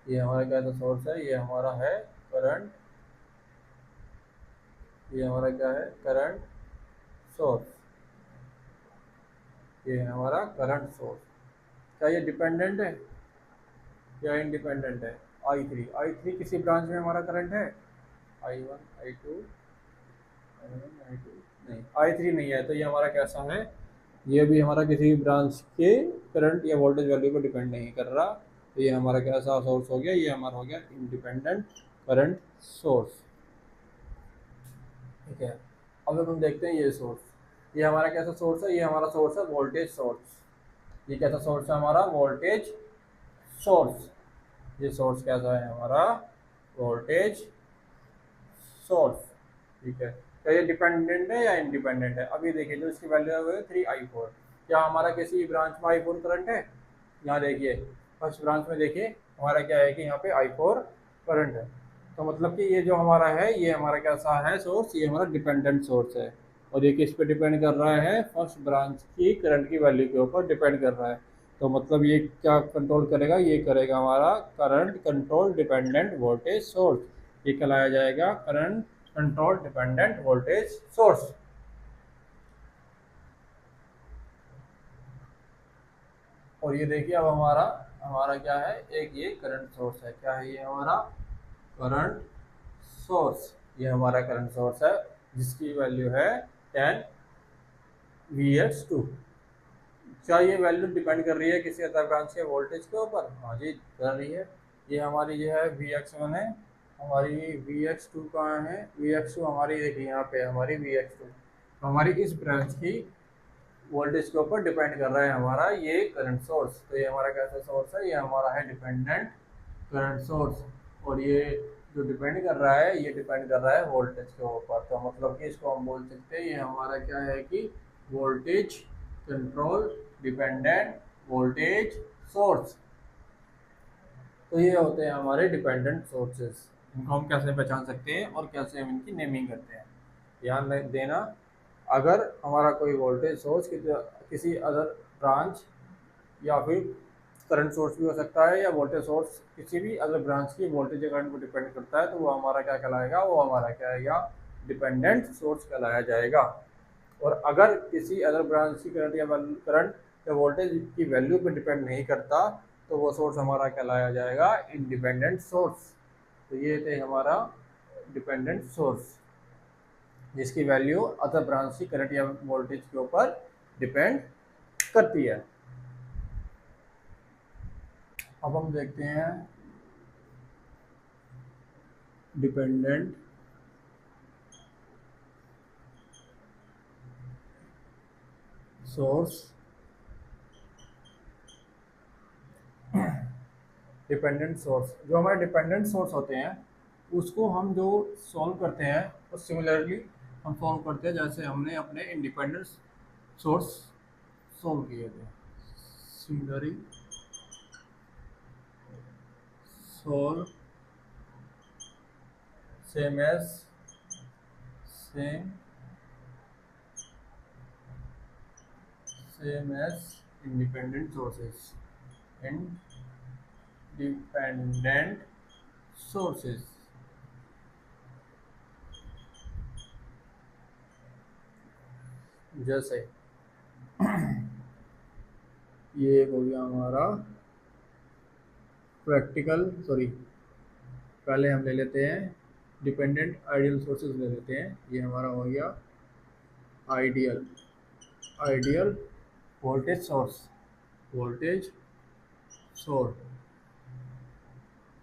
ये हमारा कैसा सोर्स है, ये हमारा है करंट, ये हमारा क्या है, करंट सोर्स। ये है हमारा करंट सोर्स। क्या ये डिपेंडेंट है या इंडिपेंडेंट है? I3 किसी ब्रांच में हमारा करंट है? I1 I2 I1 I2 नहीं, I3 नहीं है। तो ये हमारा कैसा है, ये भी हमारा किसी भी ब्रांच के करंट या वोल्टेज वैल्यू पर डिपेंड नहीं कर रहा। तो ये हमारा कैसा सोर्स हो गया, ये हमारा हो गया इंडिपेंडेंट करंट सोर्स। ठीक है, अब हम देखते हैं ये सोर्स। ये हमारा कैसा सोर्स है, ये हमारा सोर्स है वोल्टेज सोर्स। ये कैसा सोर्स है हमारा? Voltage source. ये सोर्स कैसा है हमारा? Voltage source. ठीक है, क्या ये डिपेंडेंट है या इंडिपेंडेंट है? अभी देखिए जो इसकी वैल्यू है 3i4, क्या हमारा किसी ब्रांच में i4 करंट है? यहाँ देखिए फर्स्ट ब्रांच में देखिए हमारा क्या है कि यहाँ पे i4 करंट है। तो मतलब कि ये जो हमारा है ये हमारा कैसा है सोर्स? ये हमारा डिपेंडेंट सोर्स है। और ये किस पे डिपेंड कर रहा है? फर्स्ट ब्रांच की करंट की वैल्यू के ऊपर डिपेंड कर रहा है। तो मतलब ये क्या कंट्रोल करेगा? ये करेगा हमारा current control dependent voltage source. ये कहलाया जाएगा current control dependent voltage source. और ये देखिए अब हमारा हमारा क्या है? एक ये करंट सोर्स है। क्या है ये हमारा? Current source. ये हमारा करंट सोर्स है जिसकी वैल्यू है 10 Vx2। क्या ये वैल्यू डिपेंड कर रही है किसी अदर ब्रांच के वोल्टेज के ऊपर? हाँ जी कर रही है। ये हमारी जो है Vx1 है, हमारी Vx2 कहाँ है? Vx2 हमारी देखिए यहाँ पे हमारी Vx2, तो हमारी इस ब्रांच की वोल्टेज के ऊपर डिपेंड कर रहा है हमारा ये करंट सोर्स। तो ये हमारा कैसा सोर्स है? ये हमारा है डिपेंडेंट करंट सोर्स। और ये जो डिपेंड कर रहा है ये डिपेंड कर रहा है वोल्टेज के ऊपर। तो मतलब कि इसको हम बोल सकते हैं ये हमारा क्या है कि voltage control dependent voltage source. तो ये होते हैं हमारे डिपेंडेंट सोर्सेस। इनको हम कैसे पहचान सकते हैं और कैसे हम इनकी नेमिंग करते हैं? ध्यान देना, अगर हमारा कोई वोल्टेज सोर्स किसी अदर ब्रांच या फिर करंट सोर्स भी हो सकता है, या वोल्टेज सोर्स किसी भी अदर ब्रांच की वोल्टेज या करंट पर डिपेंड करता है, तो वो हमारा क्या कहलाएगा? वो हमारा क्या है? या डिपेंडेंट सोर्स कहलाया जाएगा। और अगर किसी अदर ब्रांच की करंट या वोल्टेज की वैल्यू पर डिपेंड नहीं करता, तो वो सोर्स हमारा कहलाया जाएगा इंडिपेंडेंट सोर्स। तो ये थे हमारा डिपेंडेंट सोर्स जिसकी वैल्यू अदर ब्रांच की करंट या वोल्टेज के ऊपर डिपेंड करती है। अब हम देखते हैं डिपेंडेंट सोर्स। डिपेंडेंट सोर्स, जो हमारे डिपेंडेंट सोर्स होते हैं उसको हम जो सॉल्व करते हैं वो सिमिलरली हम सॉल्व करते हैं जैसे हमने अपने इंडिपेंडेंट सोर्स सॉल्व किए थे। Similarly solve same as same same as independent sources. Independent sources जैसे ये हो गया हमारा प्रैक्टिकल, सॉरी पहले हम ले लेते हैं डिपेंडेंट आइडियल सोर्सेज ले लेते हैं। ये हमारा हो गया ideal ideal voltage source. Voltage source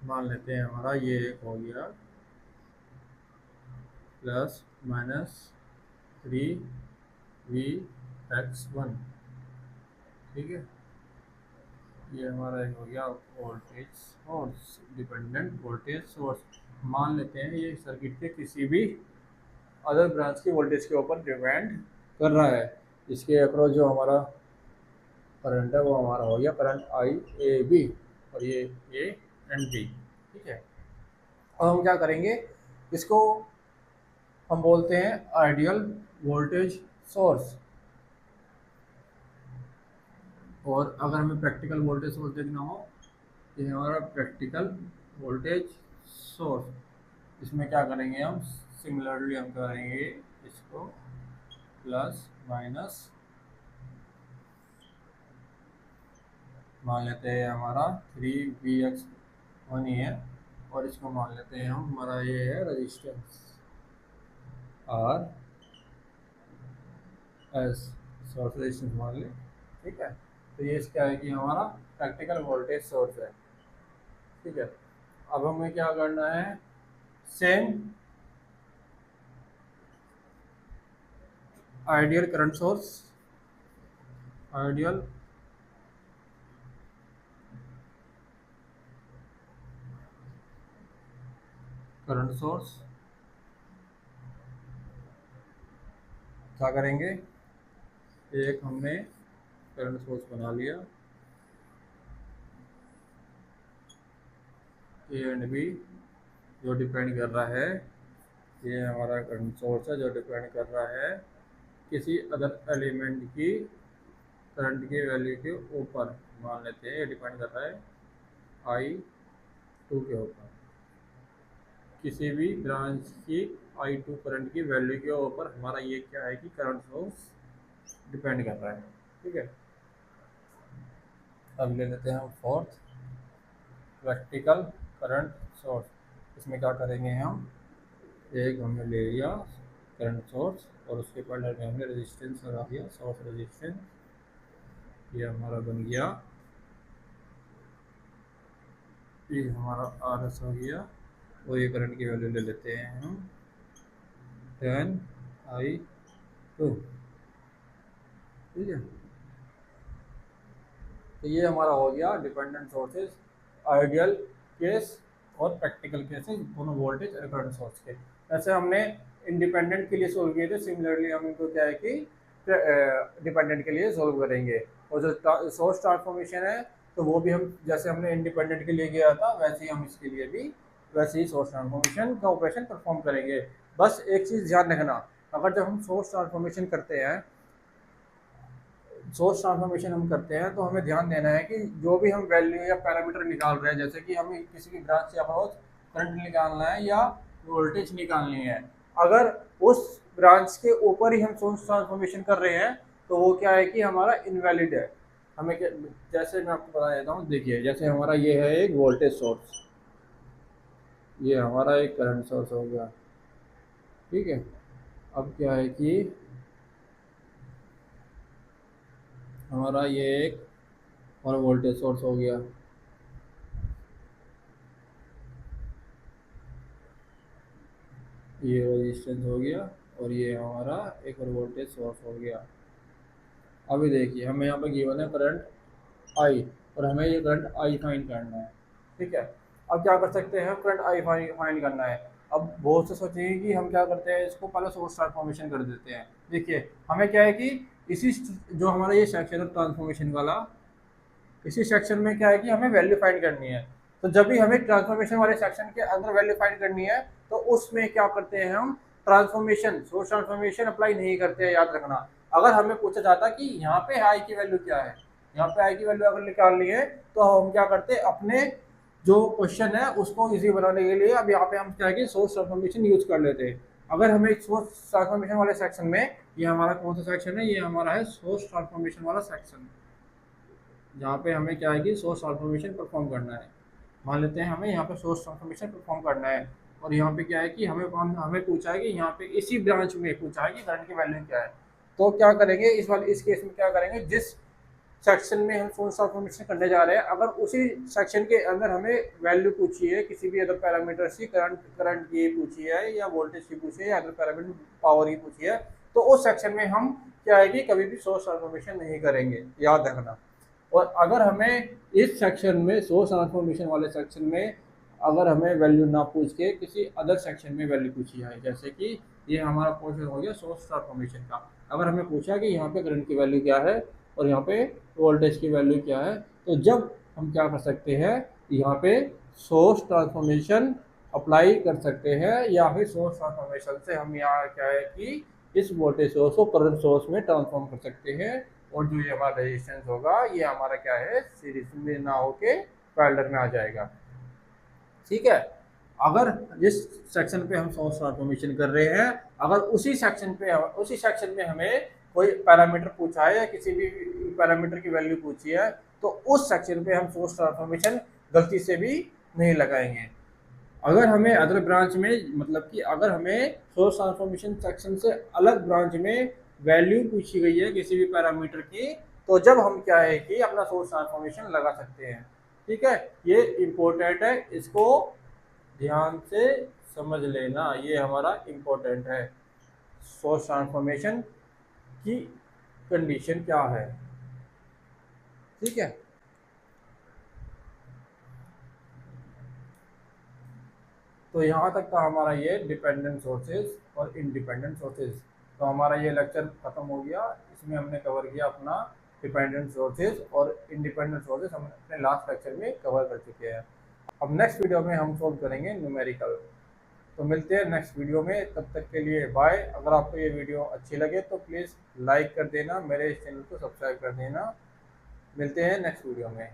मान लेते हैं हमारा ये एक हो गया प्लस माइनस 3Vx1। ठीक है, ये हमारा एक हो गया voltage source dependent voltage source. मान लेते हैं ये सर्किट के किसी भी अदर ब्रांच की वोल्टेज के ऊपर डिपेंड कर रहा है। इसके अक्रॉस जो हमारा करंट है वो हमारा हो गया करंट IAB, और ये A एंड B। ठीक है, अब हम क्या करेंगे? इसको हम बोलते हैं आइडियल वोल्टेज सोर्स। और अगर हमें प्रैक्टिकल वोल्टेज सोर्स देखना हो, ये हमारा प्रैक्टिकल वोल्टेज सोर्स। इसमें क्या करेंगे हम? सिमिलरली हम करेंगे इसको प्लस माइनस, मान लेते हैं हमारा 3Vx1 ही है, और इसको मान लेते हैं हम हमारा ये है resistance R S, source resistance मान लें। ठीक है, तो ये क्या है कि हमारा प्रैक्टिकल वोल्टेज सोर्स है। ठीक है, अब हमें क्या करना है? Same ideal current source, ideal current source क्या करेंगे, एक हमने करंट सोर्स बना लिया ए एंड बी, जो डिपेंड कर रहा है, ये हमारा करंट सोर्स है जो डिपेंड कर रहा है किसी अदर एलिमेंट की करंट की वैल्यू के ऊपर। मान लेते हैं ये डिपेंड कर रहा है I2 के ऊपर, किसी भी ब्रांच की I2 करंट की वैल्यू के ऊपर हमारा ये क्या है कि करंट सोर्स डिपेंड कर रहा है। ठीक है, अब ले लेते हैं हम फोर्थ, प्रैक्टिकल करंट सोर्स। इसमें क्या करेंगे हम, एक हमने ले लिया करंट सोर्स और उसके पार्लर में हमने रेजिस्टेंस लगा दिया, सोर्स रेजिस्टेंस, ये हमारा बन गया, ये हमारा RS हो गया, और ये करंट की वैल्यू ले लेते हैं हम 10I2। ठीक है, तो ये हमारा हो गया डिपेंडेंट सोर्सेज, आइडियल केस और प्रैक्टिकल केसेस, दोनों वोल्टेज और करंट सोर्स के। ऐसे हमने इंडिपेंडेंट के लिए सोल्व किए थे, सिमिलरली हम इनको क्या है कि डिपेंडेंट के लिए सोल्व करेंगे। और जो सोर्स ट्रांसफॉर्मेशन है तो वो भी हम जैसे हमने इंडिपेंडेंट के लिए किया था वैसे ही हम इसके लिए भी वैसे ही सोर्स ट्रांसफॉर्मेशन का ऑपरेशन परफॉर्म करेंगे। बस एक चीज़ ध्यान रखना, अगर जब हम सोर्स ट्रांसफॉर्मेशन करते हैं, सोर्स ट्रांसफॉर्मेशन हम करते हैं तो हमें ध्यान देना है कि जो भी हम वैल्यू या पैरामीटर निकाल रहे हैं, जैसे कि हमें किसी की ब्रांच से अप्रोच करंट निकालना है या वोल्टेज निकालनी है, अगर उस ब्रांच के ऊपर ही हम सोर्स ट्रांसफॉर्मेशन कर रहे हैं तो वो क्या है कि हमारा इनवैलिड है। हमें जैसे मैं आपको बता देता हूँ, देखिए जैसे हमारा ये है एक वोल्टेज सोर्स, ये हमारा एक करंट सोर्स हो गया। ठीक है, अब क्या है कि हमारा ये एक और वोल्टेज सोर्स हो गया, ये रेजिस्टेंस हो गया, और ये हमारा एक और वोल्टेज सोर्स हो गया। अभी देखिए हमें यहाँ पे गिवन है करंट I और हमें ये करंट I फाइंड करना है। ठीक है, अब क्या कर सकते हैं, करंट I फाइंड करना है। अब बहुत से सोचेंगे कि हम क्या करते हैं, इसको पहले सोर्स ट्रांसफॉर्मेशन कर देते हैं। देखिए हमें क्या है कि इसी जो हमारा ये सेक्शन है ट्रांसफॉर्मेशन वाला, इसी सेक्शन में क्या है कि हमें वैल्यू फाइंड करनी है। तो जब भी हमें ट्रांसफॉर्मेशन वाले सेक्शन के अंदर वैल्यू फाइंड करनी है तो उसमें क्या करते हैं, हम ट्रांसफॉर्मेशन सोर्स ट्रांसफॉर्मेशन अप्लाई नहीं करते हैं, याद रखना। अगर हमें पूछा जाता कि यहाँ पे आई की वैल्यू क्या है, यहाँ पे आई की वैल्यू अगर निकालनी है तो हम क्या करते, अपने जो क्वेश्चन है उसको इजी बनाने के लिए अब यहाँ पे हम क्या है कि सोर्स ट्रांसफॉर्मेशन यूज कर लेते हैं। अगर हमें सोर्स ट्रांसफॉर्मेशन वाले सेक्शन में, ये हमारा कौन सा सेक्शन है, ये हमारा है सोर्स ट्रांसफॉर्मेशन वाला सेक्शन, जहाँ पे हमें क्या है कि सोर्स ट्रांसफॉर्मेशन परफॉर्म करना है। मान लेते हैं हमें यहाँ पे सोर्स ट्रांसफॉर्मेशन परफॉर्म करना है, और यहाँ पे क्या है कि हमें पूछा है कि यहाँ पे इसी ब्रांच में पूछा है कि करंट की वैल्यू क्या है। तो क्या करेंगे इस केस में, क्या करेंगे, जिस सेक्शन में हम सोर्स ट्रांसफॉर्मेशन करने जा रहे हैं, अगर उसी सेक्शन के अंदर हमें वैल्यू पूछी है किसी भी अदर पैरामीटर की, करंट की पूछी है या वोल्टेज की पूछी है या अदर पैरामीटर पावर की पूछी है, तो उस सेक्शन में हम क्या है कि कभी भी सोर्स ट्रांसफॉर्मेशन नहीं करेंगे, याद रखना। और अगर हमें इस सेक्शन में सोर्स ट्रांसफॉर्मेशन वाले सेक्शन में अगर हमें वैल्यू ना पूछ के किसी अदर सेक्शन में वैल्यू पूछी है, जैसे कि ये हमारा पोर्शन हो गया सोर्स ट्रांसफॉर्मेशन का, अगर हमें पूछा कि यहाँ पे करंट की वैल्यू क्या है और यहाँ पे वोल्टेज की वैल्यू क्या है, तो जब हम क्या कर सकते हैं, यहाँ पे सोर्स ट्रांसफॉर्मेशन अप्लाई कर सकते हैं, या फिर सोर्स ट्रांसफॉर्मेशन से हम यहाँ क्या है कि इस वोल्टेज सोर्स को करंट सोर्स में ट्रांसफॉर्म कर सकते हैं, और जो ये हमारा रेजिस्टेंस होगा ये हमारा क्या है, सीरीज में ना होके पैरेलल में आ जाएगा। ठीक है, अगर जिस सेक्शन पे हम सोर्स ट्रांसफॉर्मेशन कर रहे हैं, अगर उसी सेक्शन में हमें कोई पैरामीटर पूछा है या किसी भी पैरामीटर की वैल्यू पूछी है, तो उस सेक्शन पे हम सोर्स ट्रांसफॉर्मेशन गलती से भी नहीं लगाएंगे। अगर हमें अदर ब्रांच में, मतलब कि अगर हमें सोर्स ट्रांसफॉर्मेशन सेक्शन से अलग ब्रांच में वैल्यू पूछी गई है किसी भी पैरामीटर की, तो जब हम क्या है कि अपना सोर्स ट्रांसफॉर्मेशन लगा सकते हैं। ठीक है, ये इम्पोर्टेंट है, इसको ध्यान से समझ लेना, ये हमारा इम्पोर्टेंट है, सोर्स ट्रांसफॉर्मेशन की कंडीशन क्या है। ठीक है, तो यहाँ तक था हमारा ये डिपेंडेंट सोर्सेज और इंडिपेंडेंट सोर्सेज। तो हमारा ये लेक्चर ख़त्म हो गया। इसमें हमने कवर किया अपना डिपेंडेंट सोर्सेज और इंडिपेंडेंट सोर्सेज, हम अपने लास्ट लेक्चर में कवर कर चुके हैं। अब नेक्स्ट वीडियो में हम सोल्व करेंगे न्यूमेरिकल। तो मिलते हैं नेक्स्ट वीडियो में, तब तक के लिए बाय। अगर आपको ये वीडियो अच्छी लगे तो प्लीज़ लाइक कर देना, मेरे इस चैनल को सब्सक्राइब कर देना। मिलते हैं नेक्स्ट वीडियो में।